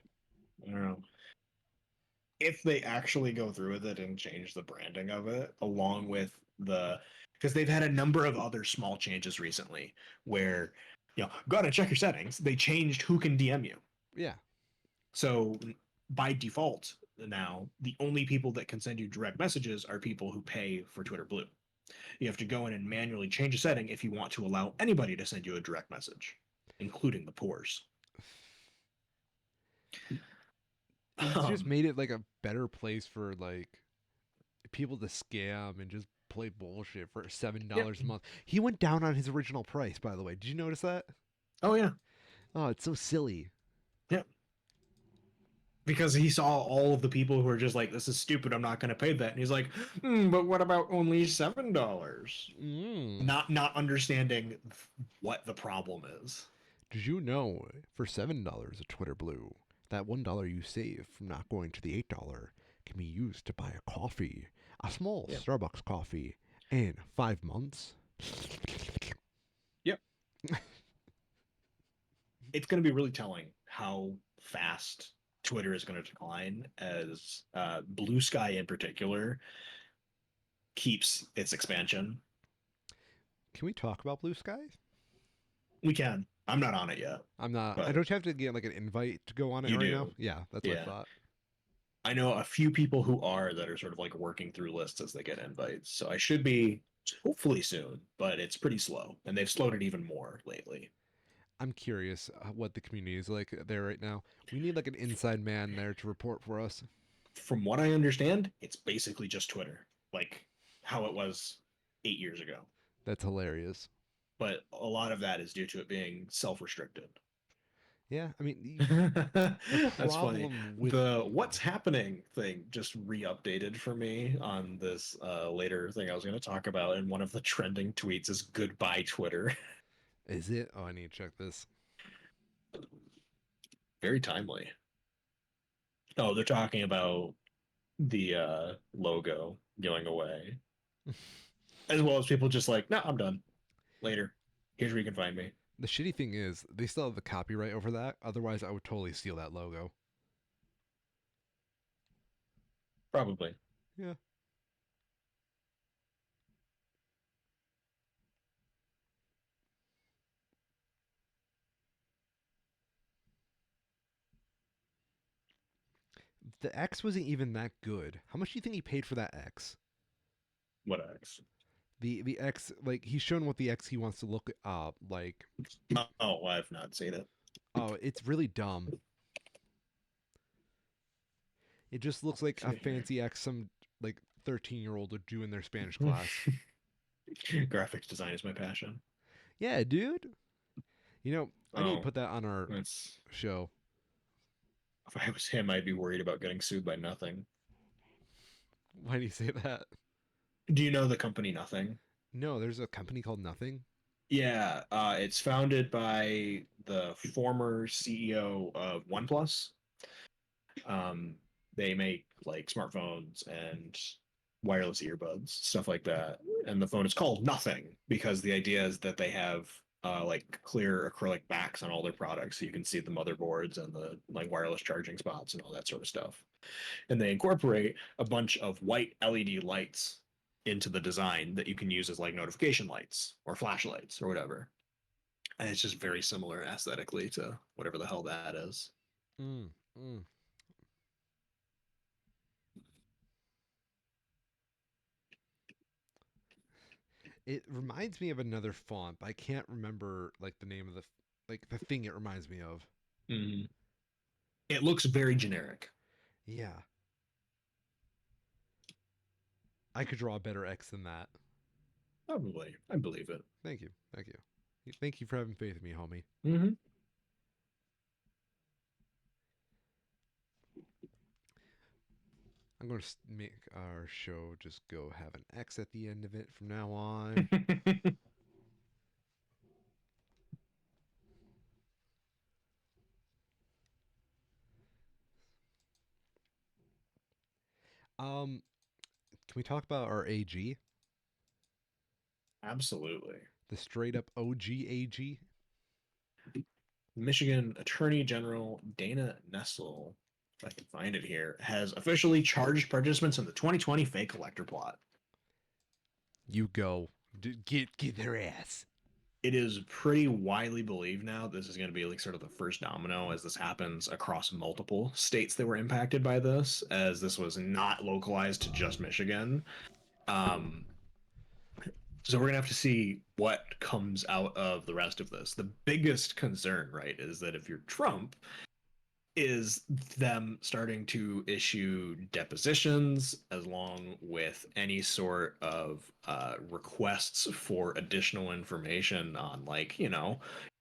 [SPEAKER 2] I don't know. If they actually go through with it and change the branding of it, along with because they've had a number of other small changes recently where, go ahead and check your settings. They changed who can DM you.
[SPEAKER 3] Yeah,
[SPEAKER 2] So by default, now the only people that can send you direct messages are people who pay for Twitter Blue. You have to go in and manually change a setting if you want to allow anybody to send you a direct message, including the poors.
[SPEAKER 3] he's just
[SPEAKER 2] Um,
[SPEAKER 3] made it like a better place for like people to scam and just play bullshit for seven
[SPEAKER 2] yeah.
[SPEAKER 3] dollars a month. He went down on his original price, by the way. Did you notice that?
[SPEAKER 2] Oh yeah.
[SPEAKER 3] Oh, it's so silly.
[SPEAKER 2] Yeah. Because he saw all of the people who are just like, "This is stupid. I'm not going to pay that." And he's like, "But what about only $7?"
[SPEAKER 3] Mm.
[SPEAKER 2] Not understanding what the problem is.
[SPEAKER 3] Did you know for $7 of Twitter Blue, that $1 you save from not going to the $8 can be used to buy a coffee, a small
[SPEAKER 2] Yeah.
[SPEAKER 3] Starbucks coffee, in 5 months?
[SPEAKER 2] Yep. It's going to be really telling how fast Twitter is going to decline as Blue Sky in particular keeps its expansion.
[SPEAKER 3] Can we talk about Blue Sky?
[SPEAKER 2] We can. I'm not on it yet,
[SPEAKER 3] I'm not. I
[SPEAKER 2] but
[SPEAKER 3] don't have to get like an invite to go on it
[SPEAKER 2] you
[SPEAKER 3] right now.
[SPEAKER 2] do.
[SPEAKER 3] Yeah, that's what I
[SPEAKER 2] Yeah.
[SPEAKER 3] thought.
[SPEAKER 2] I know a few people who are that are sort of like working through lists as they get invites. So I should be hopefully soon, but it's pretty slow. And they've slowed it even more lately.
[SPEAKER 3] I'm curious what the community is like there right now. We need like an inside man there to report for us.
[SPEAKER 2] From what I understand, it's basically just Twitter, like how it was 8 years ago.
[SPEAKER 3] That's hilarious.
[SPEAKER 2] But a lot of that is due to it being self-restricted.
[SPEAKER 3] Yeah, I mean the
[SPEAKER 2] That's funny.
[SPEAKER 3] problem with
[SPEAKER 2] The what's happening thing just re-updated for me on this later thing I was going to talk about, and one of the trending tweets is "Goodbye Twitter."
[SPEAKER 3] is it? Oh, I need to check this.
[SPEAKER 2] Very timely. Oh, they're talking about the logo going away, as well as people just like, "No, I'm done. Later. Here's where you can find me."
[SPEAKER 3] The shitty thing is they still have the copyright over that. Otherwise, I would totally steal that logo.
[SPEAKER 2] Probably.
[SPEAKER 3] Yeah. The X wasn't even that good. How much do you think he paid for that X?
[SPEAKER 2] What X?
[SPEAKER 3] The X, like he's shown what the X he wants to look like.
[SPEAKER 2] Oh, I've not seen it.
[SPEAKER 3] Oh, it's really dumb. It just looks like a
[SPEAKER 2] See here.
[SPEAKER 3] fancy X some like 13-year-old would do in their Spanish class.
[SPEAKER 2] Graphics design is my passion.
[SPEAKER 3] Yeah, dude. I need to
[SPEAKER 2] Oh,
[SPEAKER 3] put that on our
[SPEAKER 2] that's
[SPEAKER 3] show.
[SPEAKER 2] if I was him, I'd be worried about getting sued by nothing.
[SPEAKER 3] Why do you say that?
[SPEAKER 2] Do you know the company Nothing?
[SPEAKER 3] No, there's a company called Nothing.
[SPEAKER 2] Yeah, it's founded by the former CEO of OnePlus. Um, they make like smartphones and wireless earbuds, stuff like that. And the phone is called Nothing because the idea is that they have like clear acrylic backs on all their products, so you can see the motherboards and the like wireless charging spots and all that sort of stuff. And they incorporate a bunch of white LED lights into the design that you can use as like notification lights or flashlights or whatever. And it's just very similar aesthetically to whatever the hell that is.
[SPEAKER 3] Mm, mm. It reminds me of another font, but I can't remember like the name of the thing it reminds me of.
[SPEAKER 2] Mhm. It looks very generic.
[SPEAKER 3] Yeah, I could draw a better X than that.
[SPEAKER 2] Probably. I believe it.
[SPEAKER 3] Thank you, thank you, thank you for having faith in me, homie.
[SPEAKER 2] Mm-hmm.
[SPEAKER 3] I'm going to make our show just go have an X at the end of it from now on. Um, can we talk about our AG,
[SPEAKER 2] Absolutely.
[SPEAKER 3] the straight up OG AG?
[SPEAKER 2] Michigan Attorney General Dana Nessel, if I can find it here, has officially charged participants in the 2020 fake elector plot.
[SPEAKER 3] You go, get their ass.
[SPEAKER 2] It is pretty widely believed now this is going to be like sort of the first domino as this happens across multiple states that were impacted by this, as this was not localized to just Michigan. Um, so we're gonna have to see what comes out of the rest of this. The biggest concern, right, is that if you're Trump, is them starting to issue depositions along with any sort of requests for additional information on, like,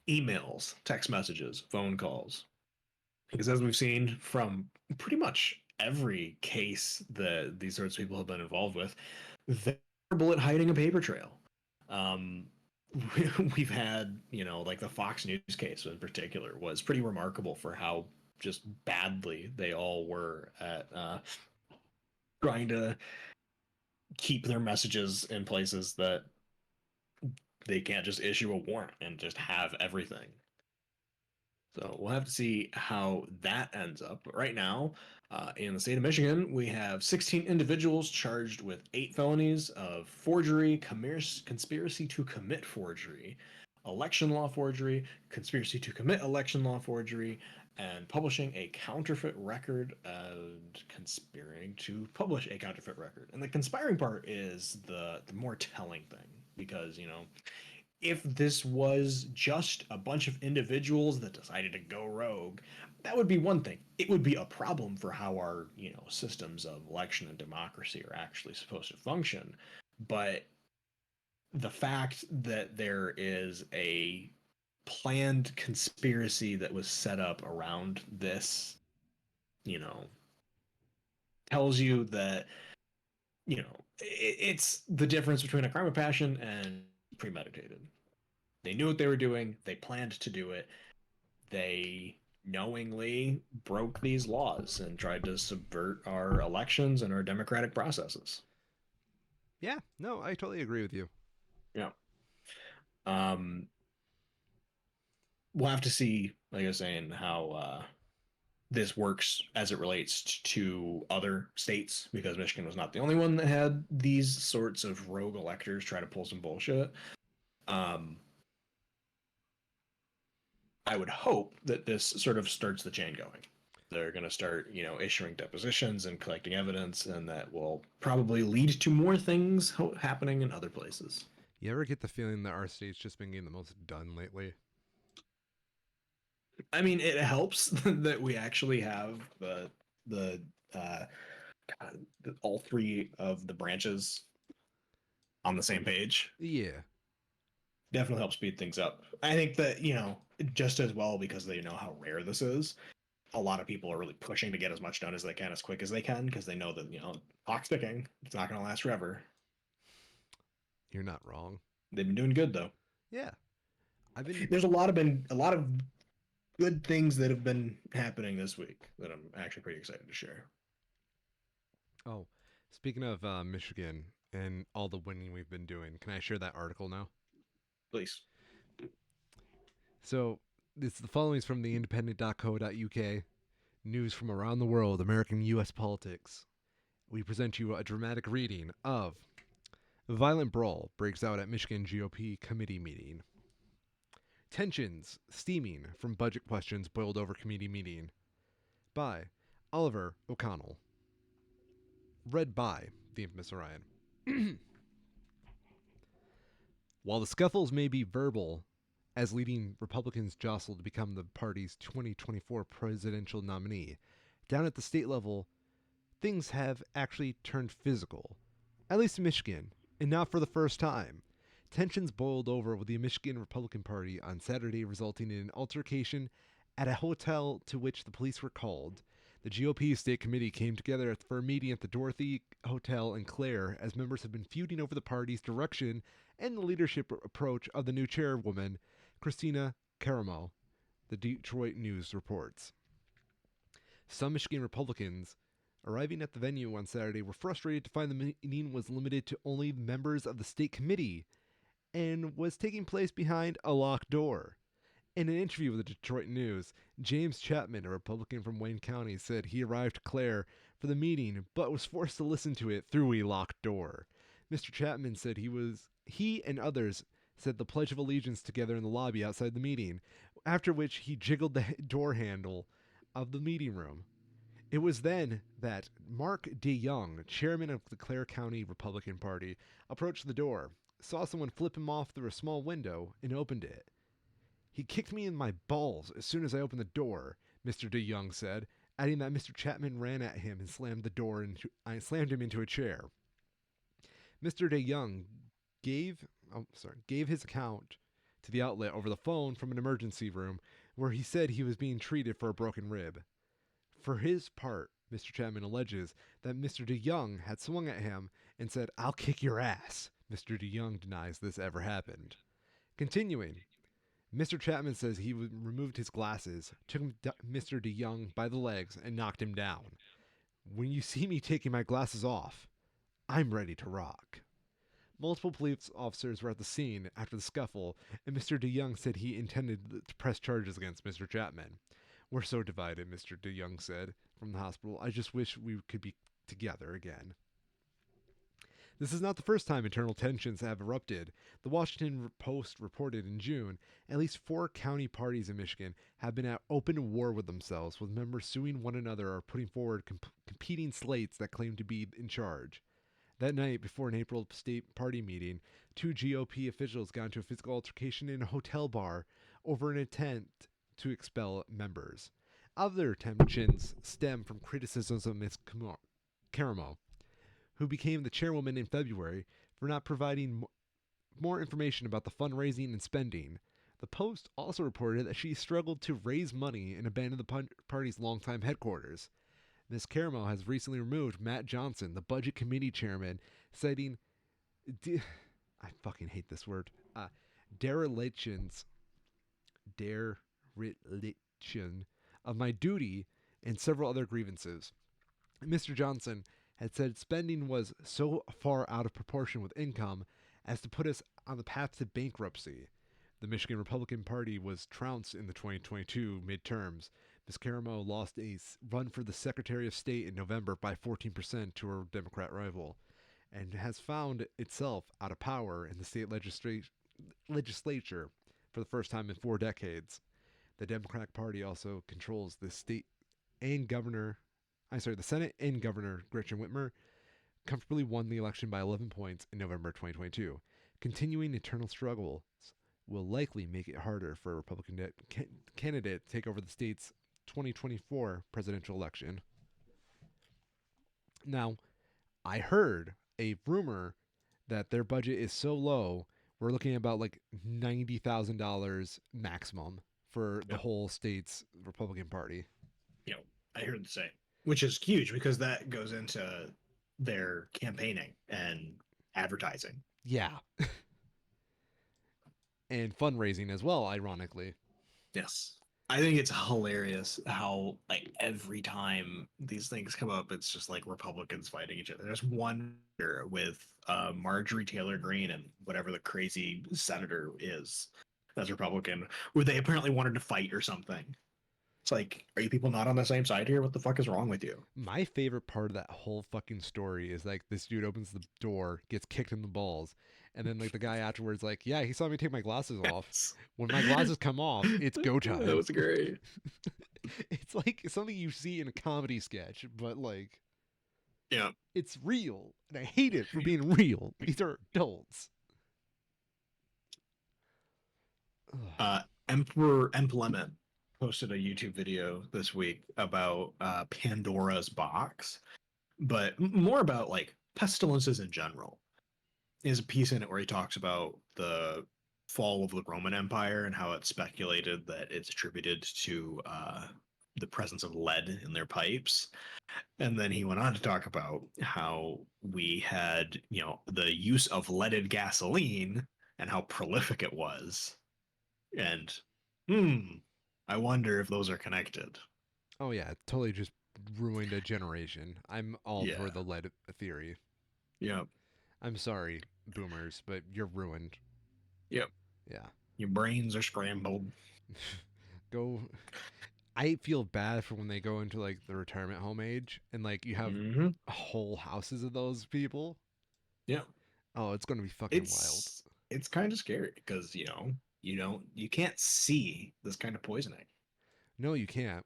[SPEAKER 2] emails, text messages, phone calls. Because as we've seen from pretty much every case that these sorts of people have been involved with, they're terrible at hiding a paper trail. Um, we've had, like the Fox News case in particular was pretty remarkable for how just badly they all were at trying to keep their messages in places that they can't just issue a warrant and just have everything. So we'll have to see how that ends up. But right now, in the state of Michigan, we have 16 individuals charged with 8 felonies of forgery, conspiracy to commit forgery, election law forgery, conspiracy to commit election law forgery, and publishing a counterfeit record and conspiring to publish a counterfeit record. And the conspiring part is the more telling thing because, if this was just a bunch of individuals that decided to go rogue, that would be one thing. It would be a problem for how our, systems of election and democracy are actually supposed to function. But the fact that there is a planned conspiracy that was set up around this, you know, tells you that, it's the difference between a crime of passion and premeditated. They knew what they were doing, they planned to do it, they knowingly broke these laws and tried to subvert our elections and our democratic processes.
[SPEAKER 3] Yeah, no, I totally agree with you.
[SPEAKER 2] Yeah. Um, we'll have to see, like I was saying, how this works as it relates to other states, because Michigan was not the only one that had these sorts of rogue electors try to pull some bullshit. Um, I would hope that this sort of starts the chain going. They're going to start, issuing depositions and collecting evidence, and that will probably lead to more things happening in other places.
[SPEAKER 3] You ever get the feeling that our state's just been getting the most done lately?
[SPEAKER 2] I mean, it helps that we actually have the uh, all three of the branches on the same page.
[SPEAKER 3] Yeah.
[SPEAKER 2] Definitely helps speed things up. I think that, just as well, because they know how rare this is, a lot of people are really pushing to get as much done as they can as quick as they can, because they know that, clock's ticking. It's not going to last forever.
[SPEAKER 3] You're not wrong.
[SPEAKER 2] They've been doing good though.
[SPEAKER 3] Yeah. I've been
[SPEAKER 2] There's a lot of good things that have been happening this week that I'm actually pretty excited to share.
[SPEAKER 3] Oh, speaking of Michigan and all the winning we've been doing, can I share that article now?
[SPEAKER 2] Please.
[SPEAKER 3] So, the following is from the independent.co.uk. News from around the world, American U.S. politics. We present you a dramatic reading of Violent Brawl Breaks Out at Michigan GOP Committee Meeting. Tensions steaming from budget questions boiled over committee meeting. By Oliver O'Connell. Read by the infamous Orion. While the scuffles may be verbal, as leading Republicans jostle to become the party's 2024 presidential nominee, down at the state level, things have actually turned physical. At least in Michigan, and not for the first time. Tensions boiled over with the Michigan Republican Party on Saturday, resulting in an altercation at a hotel to which the police were called. The GOP state committee came together for a meeting at the Dorothy Hotel in Clare, as members have been feuding over the party's direction and the leadership approach of the new chairwoman, Christina Caramo, the Detroit News reports. Some Michigan Republicans arriving at the venue on Saturday were frustrated to find the meeting was limited to only members of the state committee and was taking place behind a locked door. In an interview with the Detroit News, James Chapman, a Republican from Wayne County, said he arrived to Clare for the meeting but was forced to listen to it through a locked door. Mr. Chapman said he and others said the Pledge of Allegiance together in the lobby outside the meeting, after which he jiggled the door handle of the meeting room. It was then that Mark DeYoung, chairman of the Clare County Republican Party, approached the door, saw someone flip him off through a small window, and opened it. He kicked me in my balls as soon as I opened the door, Mr. DeYoung said, adding that Mr. Chapman ran at him and slammed him into a chair. Mr. DeYoung gave his account to the outlet over the phone from an emergency room where he said he was being treated for a broken rib. For his part, Mr. Chapman alleges that Mr. DeYoung had swung at him and said, "I'll kick your ass." Mr. DeYoung denies this ever happened. Continuing, Mr. Chapman says he removed his glasses, took Mr. DeYoung by the legs, and knocked him down. "When you see me taking my glasses off, I'm ready to rock." Multiple police officers were at the scene after the scuffle, and Mr. DeYoung said he intended to press charges against Mr. Chapman. "We're so divided," Mr. DeYoung said from the hospital. "I just wish we could be together again." This is not the first time internal tensions have erupted. The Washington Post reported in June at least 4 county parties in Michigan have been at open war with themselves, with members suing one another or putting forward competing slates that claim to be in charge. That night, before an April state party meeting, 2 GOP officials got into a physical altercation in a hotel bar over an attempt to expel members. Other tensions stem from criticisms of Ms. Caramo, who became the chairwoman in February, for not providing more information about the fundraising and spending. The Post also reported that she struggled to raise money and abandoned the party's longtime headquarters. Ms. Caramo has recently removed Matt Johnson, the Budget Committee chairman, citing, I fucking hate this word, dereliction of my duty and several other grievances. Mr. Johnson had said spending was so far out of proportion with income as to put us on the path to bankruptcy. The Michigan Republican Party was trounced in the 2022 midterms, Vizcarra lost a run for the Secretary of State in November by 14% to her Democrat rival, and has found itself out of power in the state legislature for the first time in 4 decades. The Democratic Party also controls the state and governor. The Senate and Governor Gretchen Whitmer comfortably won the election by 11 points in November 2022. Continuing internal struggles will likely make it harder for a Republican candidate to take over the state's 2024 presidential election. Now, I heard a rumor that their budget is so low, we're looking at about like $90,000 maximum for the
[SPEAKER 2] Yep.
[SPEAKER 3] whole state's Republican Party.
[SPEAKER 2] I heard the same, which is huge because that goes into their campaigning and advertising.
[SPEAKER 3] Yeah. And fundraising as well, ironically.
[SPEAKER 2] Yes. I think it's hilarious how like every time these things come up, it's just like Republicans fighting each other. There's one here with Marjorie Taylor Greene and whatever the crazy senator is that's Republican, where they apparently wanted to fight or something. It's like, are you people not on the same side here? What the fuck is wrong with you?
[SPEAKER 3] My favorite part of that whole fucking story is like this dude opens the door, gets kicked in the balls, and then like the guy afterwards like, yeah, he saw me take my glasses off. When my glasses come off, it's go time.
[SPEAKER 2] That was great.
[SPEAKER 3] It's like something you see in a comedy sketch, but like,
[SPEAKER 2] Yeah.
[SPEAKER 3] it's real, and I hate it for being real. These are adults.
[SPEAKER 2] Emperor Emplement posted a YouTube video this week about Pandora's box, but more about like pestilences in general. There's a piece in it where he talks about the fall of the Roman Empire and how it's speculated that it's attributed to the presence of lead in their pipes. And then he went on to talk about how we had, the use of leaded gasoline and how prolific it was. And I wonder if those are connected.
[SPEAKER 3] Oh yeah, it totally just ruined a generation. I'm all for
[SPEAKER 2] Yeah.
[SPEAKER 3] the lead theory.
[SPEAKER 2] Yep.
[SPEAKER 3] I'm sorry, boomers, but you're ruined.
[SPEAKER 2] Yep.
[SPEAKER 3] Yeah.
[SPEAKER 2] Your brains are scrambled.
[SPEAKER 3] Go. I feel bad for when they go into like the retirement home age and like you have
[SPEAKER 2] Mm-hmm.
[SPEAKER 3] whole houses of those people.
[SPEAKER 2] Yeah.
[SPEAKER 3] Oh, it's gonna be fucking wild.
[SPEAKER 2] It's kind of scary because you can't see this kind of poisoning.
[SPEAKER 3] No, you can't.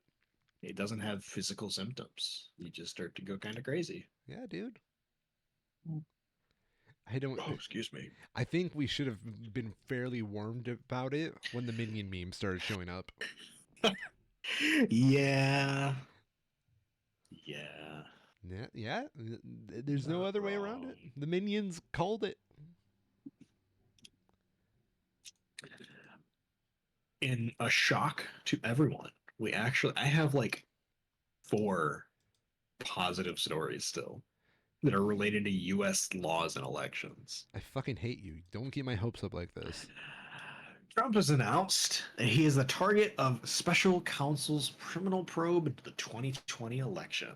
[SPEAKER 2] It doesn't have physical symptoms. You just start to go kind of crazy.
[SPEAKER 3] Yeah, dude. I don't.
[SPEAKER 2] Oh, excuse me.
[SPEAKER 3] I think we should have been fairly warned about it when the Minion meme started showing up.
[SPEAKER 2] Yeah. Yeah.
[SPEAKER 3] Yeah. There's no
[SPEAKER 2] Not
[SPEAKER 3] other way around it.
[SPEAKER 2] wrong.
[SPEAKER 3] The Minions called it.
[SPEAKER 2] In a shock to everyone, I have like 4 positive stories still that are related to US laws and elections.
[SPEAKER 3] I fucking hate you. Don't get my hopes up like this.
[SPEAKER 2] Trump has announced that he is the target of special counsel's criminal probe into the 2020 election.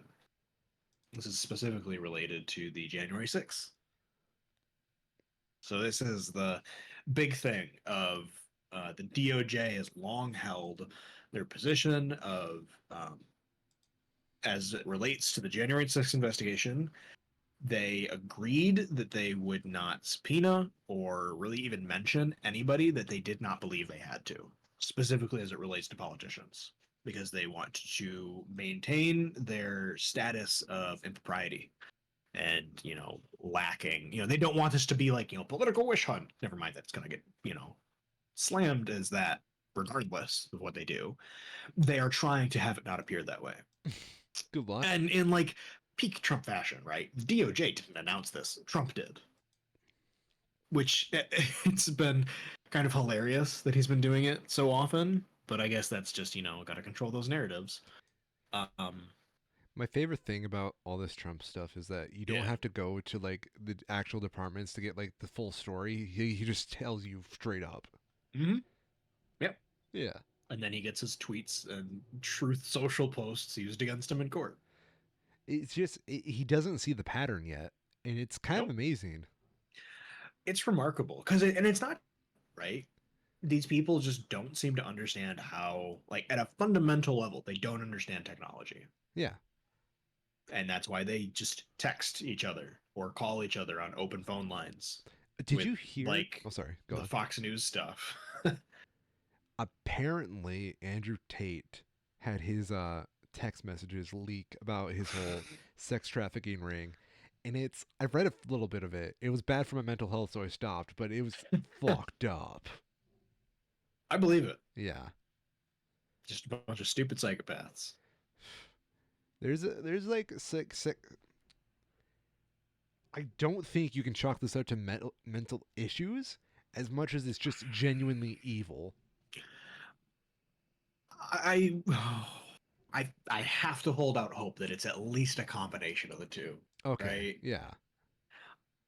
[SPEAKER 2] This is specifically related to the January 6th. So this is the big thing of the DOJ has long held their position of, as it relates to the January 6th investigation, they agreed that they would not subpoena or really even mention anybody that they did not believe they had to, specifically as it relates to politicians, because they want to maintain their status of impropriety and, lacking. They don't want this to be like, political wish hunt. Never mind, that's going to get, slammed as that regardless of what they do. They are trying to have it not appear that way.
[SPEAKER 3] Good luck.
[SPEAKER 2] And in like peak Trump fashion, right? The DOJ didn't announce this. Trump did. Which it's been kind of hilarious that he's been doing it so often, but I guess that's just, got to control those narratives.
[SPEAKER 3] My favorite thing about all this Trump stuff is that you don't
[SPEAKER 2] Yeah.
[SPEAKER 3] have to go to like the actual departments to get like the full story. He just tells you straight up.
[SPEAKER 2] Mm-hmm. Yep.
[SPEAKER 3] Yeah.
[SPEAKER 2] And then he gets his tweets and truth social posts used against him in court.
[SPEAKER 3] It's just he doesn't see the pattern yet, and it's kind of
[SPEAKER 2] Nope.
[SPEAKER 3] amazing.
[SPEAKER 2] It's remarkable because it's not right. these people just don't seem to understand how, like, at a fundamental level, they don't understand technology.
[SPEAKER 3] Yeah.
[SPEAKER 2] And that's why they just text each other or call each other on open phone lines
[SPEAKER 3] Did
[SPEAKER 2] with,
[SPEAKER 3] you hear?
[SPEAKER 2] like,
[SPEAKER 3] Oh, sorry. Go
[SPEAKER 2] the
[SPEAKER 3] on.
[SPEAKER 2] Fox News stuff.
[SPEAKER 3] Apparently, Andrew Tate had his text messages leak about his whole sex trafficking ring. And I've read a little bit of it. It was bad for my mental health, so I stopped, but it was fucked up.
[SPEAKER 2] I believe it.
[SPEAKER 3] Yeah.
[SPEAKER 2] Just a bunch of stupid psychopaths.
[SPEAKER 3] There's like six. I don't think you can chalk this up to mental issues as much as it's just genuinely evil.
[SPEAKER 2] I I have to hold out hope that it's at least a combination of the two,
[SPEAKER 3] Okay.
[SPEAKER 2] right?
[SPEAKER 3] Yeah.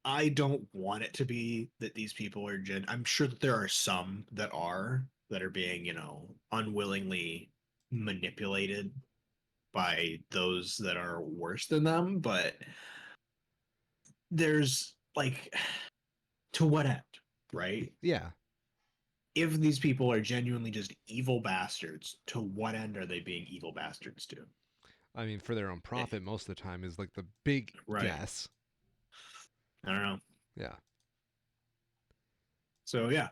[SPEAKER 2] I don't want it to be that these people are I'm sure that there are some that are being, unwillingly manipulated by those that are worse than them, but there's like to what end, right?
[SPEAKER 3] Yeah.
[SPEAKER 2] If these people are genuinely just evil bastards, to what end are they being evil bastards to?
[SPEAKER 3] I mean, for their own
[SPEAKER 2] Eh,
[SPEAKER 3] profit, most of the time is like the big
[SPEAKER 2] right.
[SPEAKER 3] guess.
[SPEAKER 2] I don't know.
[SPEAKER 3] Yeah.
[SPEAKER 2] So yeah,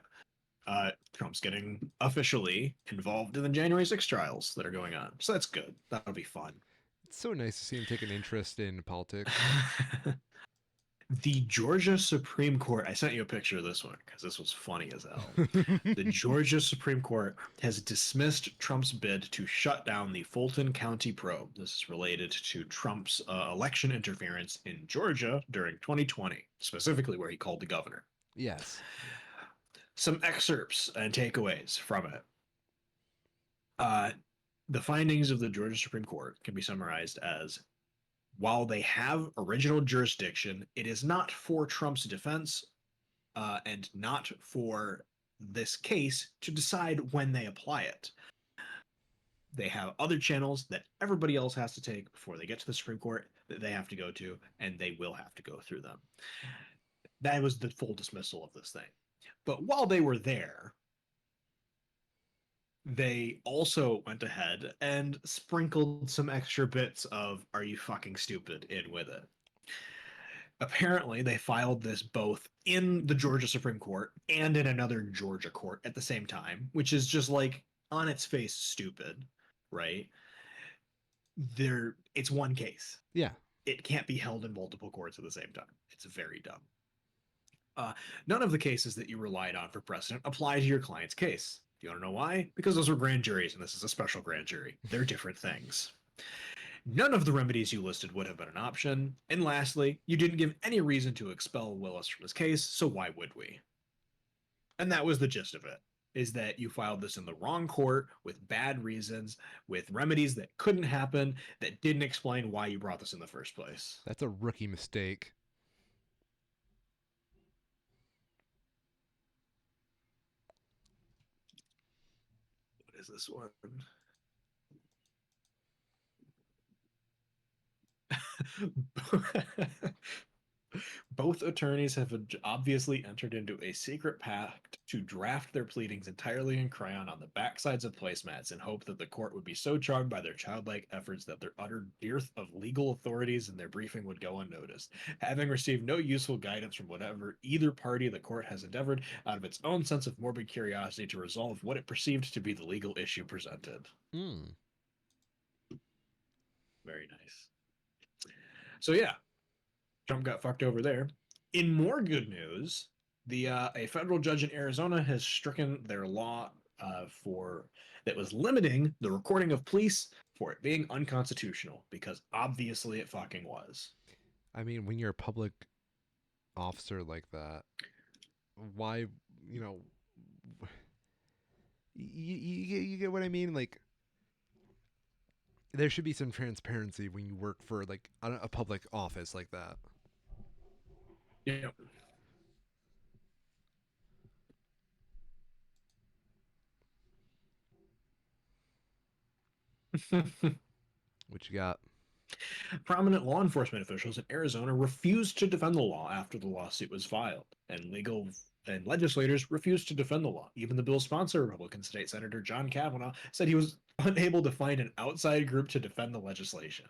[SPEAKER 2] Trump's getting officially involved in the January 6 trials that are going on. So that's good. That'll be fun.
[SPEAKER 3] It's so nice to see him take an interest in politics.
[SPEAKER 2] The Georgia Supreme Court, I sent you a picture of this one because this was funny as hell. The Georgia Supreme Court has dismissed Trump's bid to shut down the Fulton County probe. This is related to Trump's election interference in Georgia during 2020, specifically where he called the governor.
[SPEAKER 3] Yes.
[SPEAKER 2] Some excerpts and takeaways from it. Uh, the findings of the Georgia Supreme Court can be summarized as while they have original jurisdiction, it is not for Trump's defense and not for this case to decide when they apply it. They have other channels that everybody else has to take before they get to the Supreme Court that they have to go to, and they will have to go through them. That was the full dismissal of this thing. But while they were there, they also went ahead and sprinkled some extra bits of "Are you fucking stupid?" in with it. Apparently, they filed this both in the Georgia Supreme Court and in another Georgia court at the same time, which is just like on its face stupid, right? It's one case.
[SPEAKER 3] Yeah.
[SPEAKER 2] It can't be held in multiple courts at the same time. It's very dumb. None of the cases that you relied on for precedent apply to your client's case. Do you want to know why? Because those are grand juries, and this is a special grand jury. They're different things. None of the remedies you listed would have been an option. And lastly, you didn't give any reason to expel Willis from this case, so why would we? And that was the gist of it, is that you filed this in the wrong court with bad reasons, with remedies that couldn't happen, that didn't explain why you brought this in the first place.
[SPEAKER 3] That's a rookie mistake.
[SPEAKER 2] What is this one? Both attorneys have obviously entered into a secret pact to draft their pleadings entirely in crayon on the backsides of placemats in hope that the court would be so charmed by their childlike efforts that their utter dearth of legal authorities in their briefing would go unnoticed. Having received no useful guidance from whatever either party, the court has endeavored, out of its own sense of morbid curiosity, to resolve what it perceived to be the legal issue presented.
[SPEAKER 3] Mm.
[SPEAKER 2] Very nice. So yeah, Trump got fucked over there. In more good news, a federal judge in Arizona has stricken their law for that was limiting the recording of police for it being unconstitutional because obviously it fucking was.
[SPEAKER 3] I mean, when you're a public officer like that, why, you know, you get what I mean? Like, there should be some transparency when you work for like a public office like that.
[SPEAKER 2] Yeah.
[SPEAKER 3] What you got?
[SPEAKER 2] Prominent law enforcement officials in Arizona refused to defend the law after the lawsuit was filed, and legal And legislators refused to defend the law. Even the bill's sponsor, Republican State Senator John Kavanaugh, said he was unable to find an outside group to defend the legislation.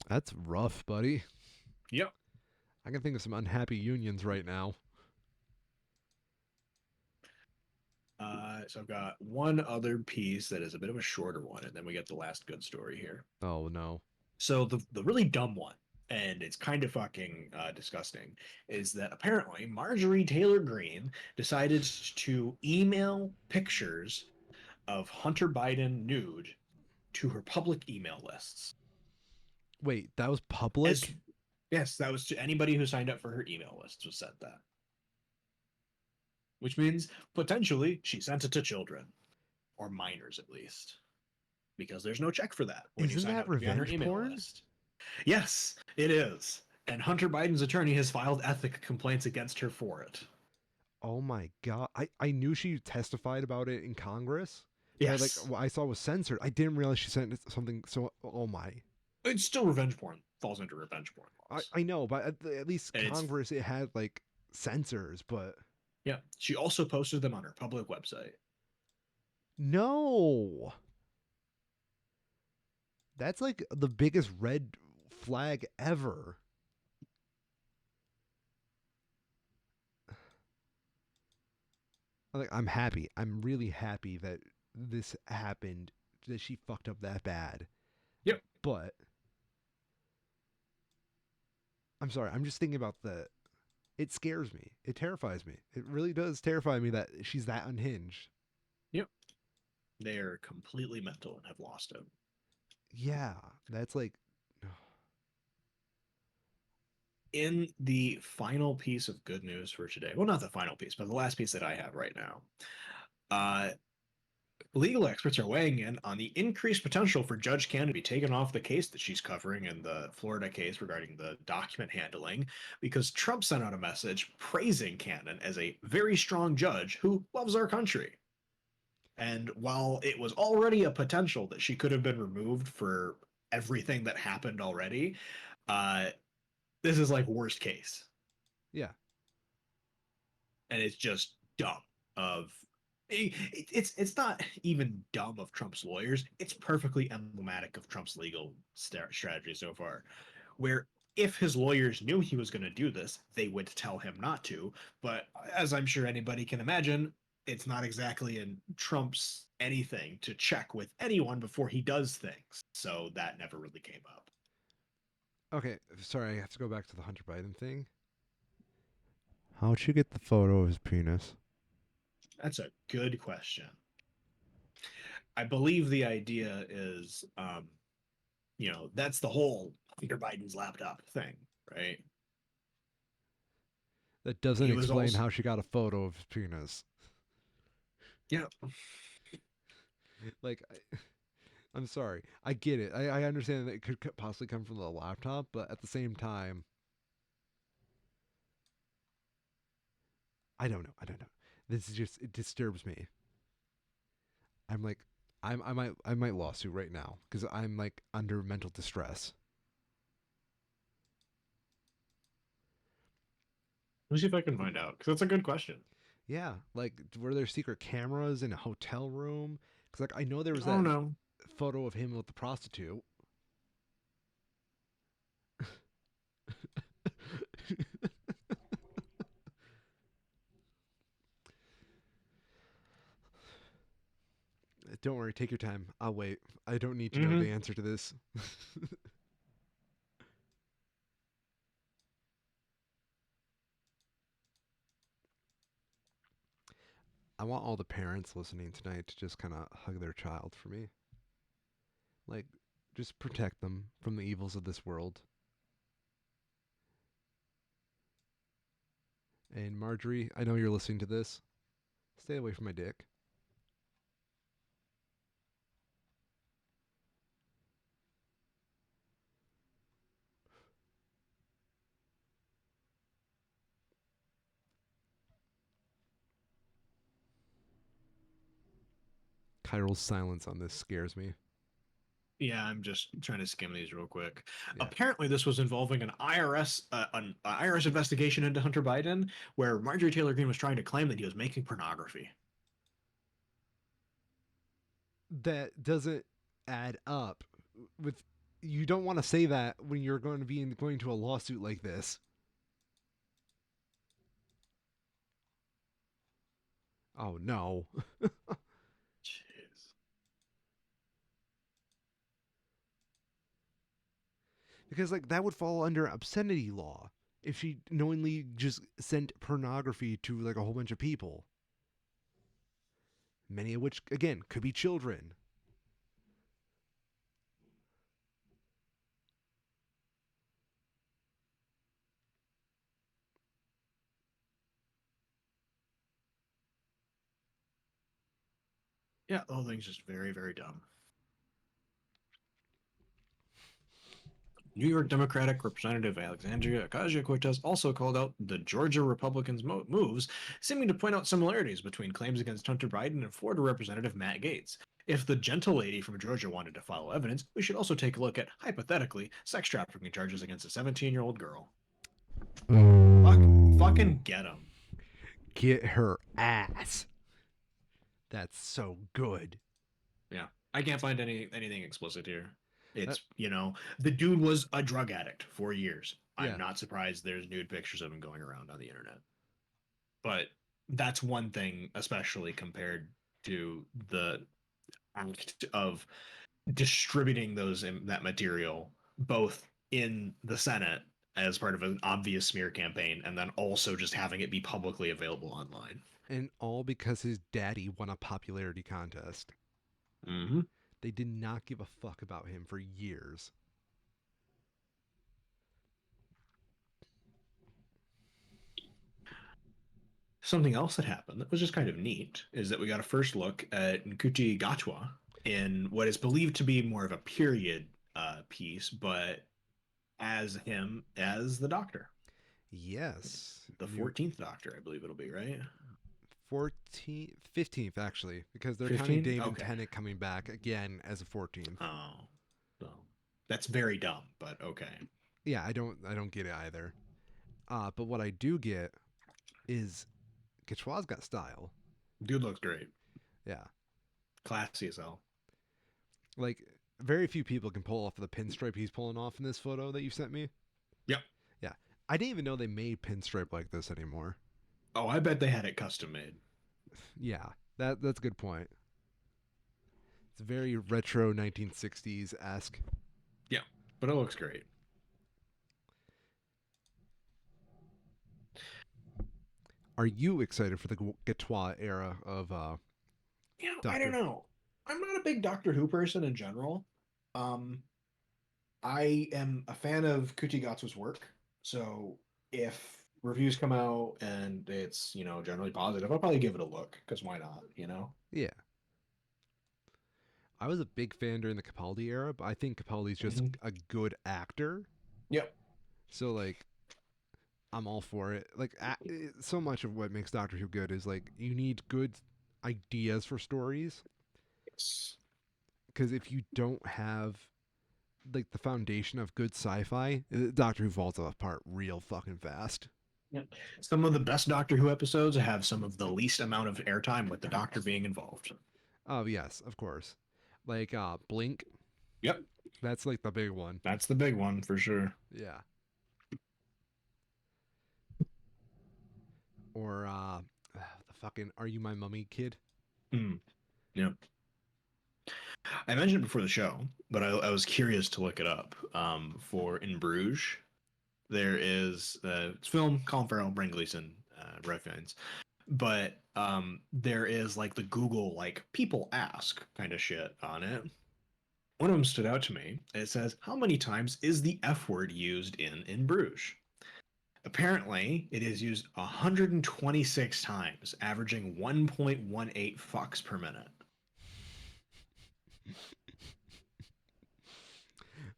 [SPEAKER 3] That's rough, buddy.
[SPEAKER 2] Yep.
[SPEAKER 3] I can think of some unhappy unions right now.
[SPEAKER 2] So I've got one other piece that is a bit of a shorter one, and then we get the last good story here.
[SPEAKER 3] Oh no.
[SPEAKER 2] So the really dumb one, and it's kind of fucking disgusting, is that apparently Marjorie Taylor Greene decided to email pictures of Hunter Biden nude to her public email lists.
[SPEAKER 3] Wait, that was
[SPEAKER 2] As
[SPEAKER 3] public?
[SPEAKER 2] yes, that was to anybody who signed up for her email list was sent that. Which means potentially she sent it to children or minors at least. Because there's no check for that when you
[SPEAKER 3] Isn't
[SPEAKER 2] sign
[SPEAKER 3] that
[SPEAKER 2] up to be on her
[SPEAKER 3] revenge
[SPEAKER 2] email
[SPEAKER 3] porn?
[SPEAKER 2] list. Yes, it is. And Hunter Biden's attorney has filed ethic complaints against her for it.
[SPEAKER 3] Oh my god. I knew she testified about it in Congress. But
[SPEAKER 2] Yes.
[SPEAKER 3] what I saw was censored. I didn't realize she sent something so oh my.
[SPEAKER 2] It's still revenge porn. Falls into revenge porn laws.
[SPEAKER 3] I know, but at least
[SPEAKER 2] And it's
[SPEAKER 3] Congress it had like censors, but
[SPEAKER 2] yeah. She also posted them on her public website.
[SPEAKER 3] no. That's like the biggest red flag ever. Like I'm happy. I'm really happy that this happened, that she fucked up that bad.
[SPEAKER 2] Yep.
[SPEAKER 3] But I'm sorry. I'm just thinking about it scares me. It terrifies me. It really does terrify me that she's that unhinged.
[SPEAKER 2] Yep. They are completely mental and have lost it.
[SPEAKER 3] Yeah, that's like
[SPEAKER 2] In the final piece of good news for today, well, not the final piece, but the last piece that I have right now, uh, legal experts are weighing in on the increased potential for Judge Cannon to be taken off the case that she's covering in the Florida case regarding the document handling because Trump sent out a message praising Cannon as a very strong judge who loves our country. And while it was already a potential that she could have been removed for everything that happened already, uh, this is like worst case.
[SPEAKER 3] yeah.
[SPEAKER 2] And it's just dumb of it's not even dumb of Trump's lawyers. It's perfectly emblematic of Trump's legal strategy so far, where if his lawyers knew he was going to do this, they would tell him not to. But as I'm sure anybody can imagine, it's not exactly in Trump's anything to check with anyone before he does things. So that never really came up.
[SPEAKER 3] Okay, sorry, I have to go back to the Hunter Biden thing. How'd you get the photo of his penis?
[SPEAKER 2] That's a good question. I believe the idea is, that's the whole Hunter Biden's laptop thing, right?
[SPEAKER 3] That doesn't
[SPEAKER 2] He was
[SPEAKER 3] explain
[SPEAKER 2] also,
[SPEAKER 3] how she got a photo of his penis.
[SPEAKER 2] yeah,
[SPEAKER 3] Like, I'm sorry. I get it. I understand that it could possibly come from the laptop, but at the same time, I don't know. I don't know. This is just, it disturbs me. I'm like, I might lawsuit right now because I'm like under mental distress.
[SPEAKER 2] let me see if I can find out because that's a good question.
[SPEAKER 3] Yeah, like were there secret cameras in a hotel room? Because like I know there was
[SPEAKER 2] Oh
[SPEAKER 3] that
[SPEAKER 2] no,
[SPEAKER 3] photo of him with the prostitute. Don't worry, take your time. I'll wait. I don't need to know
[SPEAKER 2] mm-hmm.
[SPEAKER 3] the answer to this. I want all the parents listening tonight to just kind of hug their child for me. Like, just protect them from the evils of this world. And Marjorie, I know you're listening to this. Stay away from my dick. Kyrill's silence on this scares me.
[SPEAKER 2] Yeah, I'm just trying to skim these real quick.
[SPEAKER 3] Yeah.
[SPEAKER 2] Apparently, this was involving an IRS investigation into Hunter Biden, where Marjorie Taylor Greene was trying to claim that he was making pornography.
[SPEAKER 3] That doesn't add up with you don't want to say that when you're going to be going to a lawsuit like this. Oh no.
[SPEAKER 2] Jeez.
[SPEAKER 3] Because like that would fall under obscenity law if she knowingly just sent pornography to like a whole bunch of people, many of which again could be children.
[SPEAKER 2] Yeah, the whole thing's just very, very dumb. New York Democratic Representative Alexandria Ocasio-Cortez also called out the Georgia Republicans' moves, seeming to point out similarities between claims against Hunter Biden and Florida Representative Matt Gaetz. If the gentle lady from Georgia wanted to follow evidence, we should also take a look at, hypothetically, sex trafficking charges against a 17-year-old girl.
[SPEAKER 3] Ooh.
[SPEAKER 2] Fucking get him.
[SPEAKER 3] Get her ass. That's so good.
[SPEAKER 2] Yeah, I can't find anything explicit here.
[SPEAKER 3] That,
[SPEAKER 2] It's, the dude was a drug addict for years. I'm
[SPEAKER 3] yeah.
[SPEAKER 2] not surprised there's nude pictures of him going around on the internet. But that's one thing, especially compared to the act of distributing that material both in the Senate as part of an obvious smear campaign, and then also just having it be publicly available online.
[SPEAKER 3] And all because his daddy won a popularity contest.
[SPEAKER 2] Mm-hmm.
[SPEAKER 3] They did not give a fuck about him for years.
[SPEAKER 2] Something else that happened that was just kind of neat is that we got a first look at Nkuti Gatwa in what is believed to be more of a period piece, but as him as the Doctor,
[SPEAKER 3] Yes.
[SPEAKER 2] the
[SPEAKER 3] New
[SPEAKER 2] 14th Doctor, I believe it'll be, right?
[SPEAKER 3] 14th, 15th actually, because they're counting
[SPEAKER 2] 15?
[SPEAKER 3] Dave and
[SPEAKER 2] Okay.
[SPEAKER 3] Tennant coming back again as a 14th.
[SPEAKER 2] Oh, so that's very dumb, but okay.
[SPEAKER 3] Yeah, I don't get it either. But what I do get is Quechua's got style.
[SPEAKER 2] Dude looks great.
[SPEAKER 3] Yeah.
[SPEAKER 2] Classy as hell.
[SPEAKER 3] Like very few people can pull off the pinstripe he's pulling off in this photo that you sent me.
[SPEAKER 2] Yep.
[SPEAKER 3] Yeah. I didn't even know they made pinstripe like this anymore.
[SPEAKER 2] Oh, I bet they had it custom made.
[SPEAKER 3] Yeah. That's a good point. It's very retro 1960s esque.
[SPEAKER 2] Yeah, but it looks great.
[SPEAKER 3] Are you excited for the Quechua era of
[SPEAKER 2] I don't
[SPEAKER 3] Doctor?
[SPEAKER 2] know. I'm not a big Doctor Who person in general. Um, I am a fan of Kutigatsu's work, so if reviews come out and it's, generally positive, I'll probably give it a look, because why not?
[SPEAKER 3] Yeah. I was a big fan during the Capaldi era, but I think Capaldi's just
[SPEAKER 2] Mhm.
[SPEAKER 3] a good actor.
[SPEAKER 2] Yep.
[SPEAKER 3] So like I'm all for it. Like so much of what makes Doctor Who good is like you need good ideas for stories
[SPEAKER 2] Yes.
[SPEAKER 3] because if you don't have like the foundation of good sci-fi, Doctor Who falls apart real fucking fast.
[SPEAKER 2] Yep. Some of the best Doctor Who episodes have some of the least amount of airtime with the Doctor being involved.
[SPEAKER 3] Oh yes, of course. Like Blink,
[SPEAKER 2] Yep.
[SPEAKER 3] that's like the big one.
[SPEAKER 2] That's the big one for sure.
[SPEAKER 3] Yeah. Or the fucking Are You My Mummy Kid?
[SPEAKER 2] Hmm. Yep. I mentioned it before the show, but I was curious to look it up. For In Bruges, there is it's film Colin Farrell, Brendan Gleeson, reference, but there is like the Google like people ask kind of shit on it. One of them stood out to me. It says, "How many times is the F word used in Bruges?" Apparently, it is used 126 times, averaging 1.18 fucks per minute.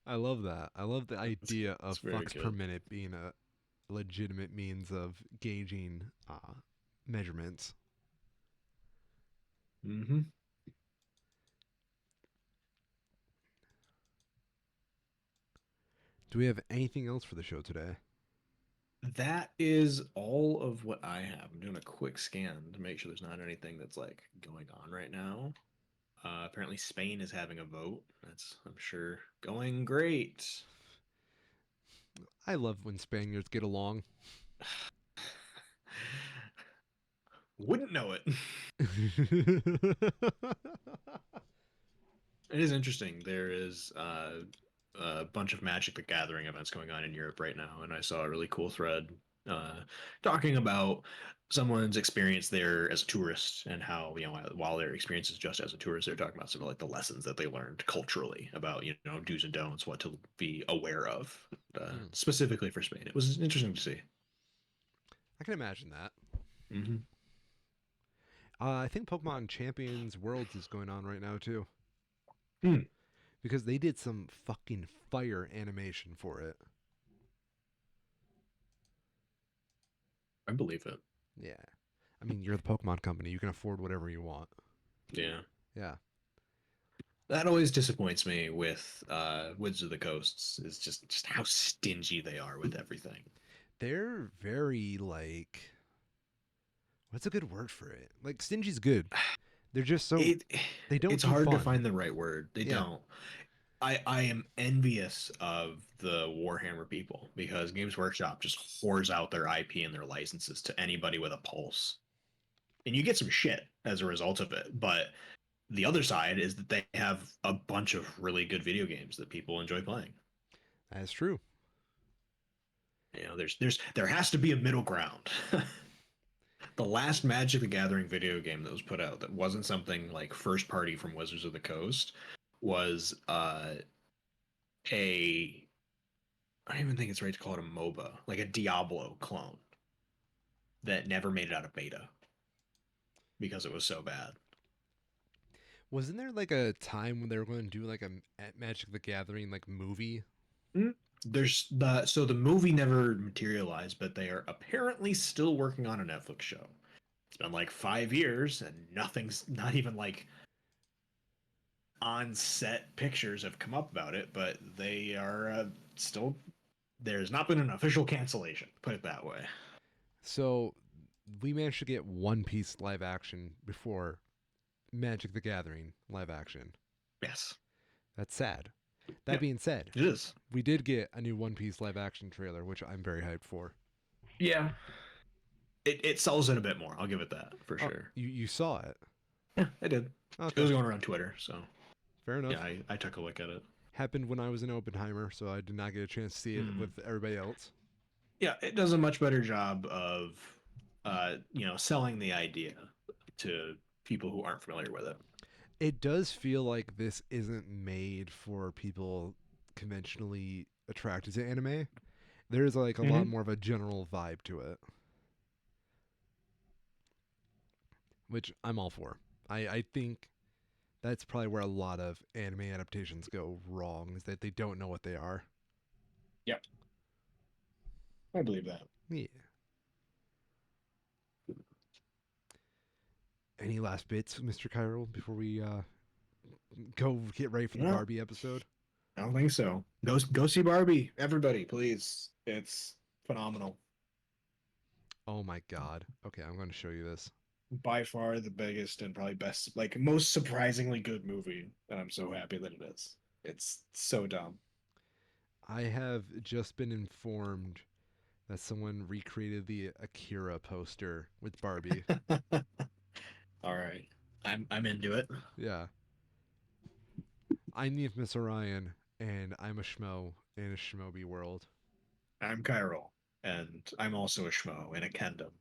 [SPEAKER 3] I love that. I love the idea
[SPEAKER 2] It's
[SPEAKER 3] of
[SPEAKER 2] very
[SPEAKER 3] fucks per
[SPEAKER 2] good.
[SPEAKER 3] minute being a legitimate means of gauging measurements.
[SPEAKER 2] Mm-hmm.
[SPEAKER 3] Do we have anything else for the show today?
[SPEAKER 2] That is all of what I have. I'm doing a quick scan to make sure there's not anything that's like going on right now. Apparently, Spain is having a vote. That's, I'm sure, going great.
[SPEAKER 3] I love when Spaniards get along.
[SPEAKER 2] Wouldn't know it. It is interesting. There is a bunch of Magic the Gathering events going on in Europe right now, and I saw a really cool thread uh, talking about someone's experience there as a tourist and how, while their experience is just as a tourist, they're talking about some of like the lessons that they learned culturally about, do's and don'ts, what to be aware of,
[SPEAKER 3] Hmm.
[SPEAKER 2] specifically for Spain. It was interesting to see.
[SPEAKER 3] I can imagine that.
[SPEAKER 2] Hmm.
[SPEAKER 3] I think Pokemon Champions Worlds is going on right now too,
[SPEAKER 2] Hmm.
[SPEAKER 3] because they did some fucking fire animation for it.
[SPEAKER 2] I believe it.
[SPEAKER 3] Yeah. I mean, you're the Pokemon company. You can afford whatever you want.
[SPEAKER 2] Yeah.
[SPEAKER 3] Yeah.
[SPEAKER 2] That always disappoints me with Woods of the Coasts is just how stingy they are with everything.
[SPEAKER 3] They're very like what's a good word for it? Like stingy's good. They're just so
[SPEAKER 2] It
[SPEAKER 3] they don't
[SPEAKER 2] it's
[SPEAKER 3] do
[SPEAKER 2] hard to
[SPEAKER 3] fun.
[SPEAKER 2] find the right word. They
[SPEAKER 3] Yeah.
[SPEAKER 2] don't. I am envious of the Warhammer people because Games Workshop just whores out their IP and their licenses to anybody with a pulse. And you get some shit as a result of it, but the other side is that they have a bunch of really good video games that people enjoy playing.
[SPEAKER 3] That's true.
[SPEAKER 2] There has to be a middle ground. The last Magic the Gathering video game that was put out that wasn't something like first party from Wizards of the Coast was a I don't even think it's right to call it a MOBA, like a Diablo clone that never made it out of beta because it was so bad.
[SPEAKER 3] Wasn't there like a time when they were going to do like a Magic the Gathering like movie?
[SPEAKER 2] Mm. The movie never materialized, but they are apparently still working on a Netflix show. It's been like 5 years and nothing's not even like on set pictures have come up about it, but they are still. There's not been an official cancellation. Put it that way.
[SPEAKER 3] So we managed to get One Piece live action before Magic the Gathering live action.
[SPEAKER 2] Yes.
[SPEAKER 3] That's sad. That
[SPEAKER 2] Yeah,
[SPEAKER 3] being said,
[SPEAKER 2] it is.
[SPEAKER 3] we did get a new One Piece live action trailer, which I'm very hyped for.
[SPEAKER 2] Yeah. It sells it a bit more. I'll give it that for
[SPEAKER 3] Oh,
[SPEAKER 2] sure.
[SPEAKER 3] you saw it.
[SPEAKER 2] Yeah, I did. It
[SPEAKER 3] Okay.
[SPEAKER 2] was going around Twitter, so
[SPEAKER 3] Fair enough.
[SPEAKER 2] yeah, I took a look at it.
[SPEAKER 3] Happened when I was in Oppenheimer, so I did not get a chance to see it
[SPEAKER 2] Mm.
[SPEAKER 3] with everybody else.
[SPEAKER 2] Yeah, it does a much better job of selling the idea to people who aren't familiar with it.
[SPEAKER 3] It does feel like this isn't made for people conventionally attracted to anime. There's like a lot
[SPEAKER 2] Mm-hmm.
[SPEAKER 3] more of a general vibe to it, which I'm all for. I think that's probably where a lot of anime adaptations go wrong, is that they don't know what they are.
[SPEAKER 2] Yep, I believe that.
[SPEAKER 3] Yeah. Any last bits, Mr. Cairo, before we go get ready for the
[SPEAKER 2] No,
[SPEAKER 3] Barbie episode?
[SPEAKER 2] I don't think so. Go see Barbie, everybody, please. It's phenomenal.
[SPEAKER 3] Oh my god. Okay, I'm going to show you this.
[SPEAKER 2] By far the biggest and probably best, like most surprisingly good movie, and I'm so happy that it is. It's so dumb.
[SPEAKER 3] I have just been informed that someone recreated the Akira poster with Barbie.
[SPEAKER 2] All right, I'm into it.
[SPEAKER 3] Yeah. I'm Miss Orion, and I'm a schmo in a schmoby world.
[SPEAKER 2] I'm Kyril, and I'm also a schmo in a kingdom.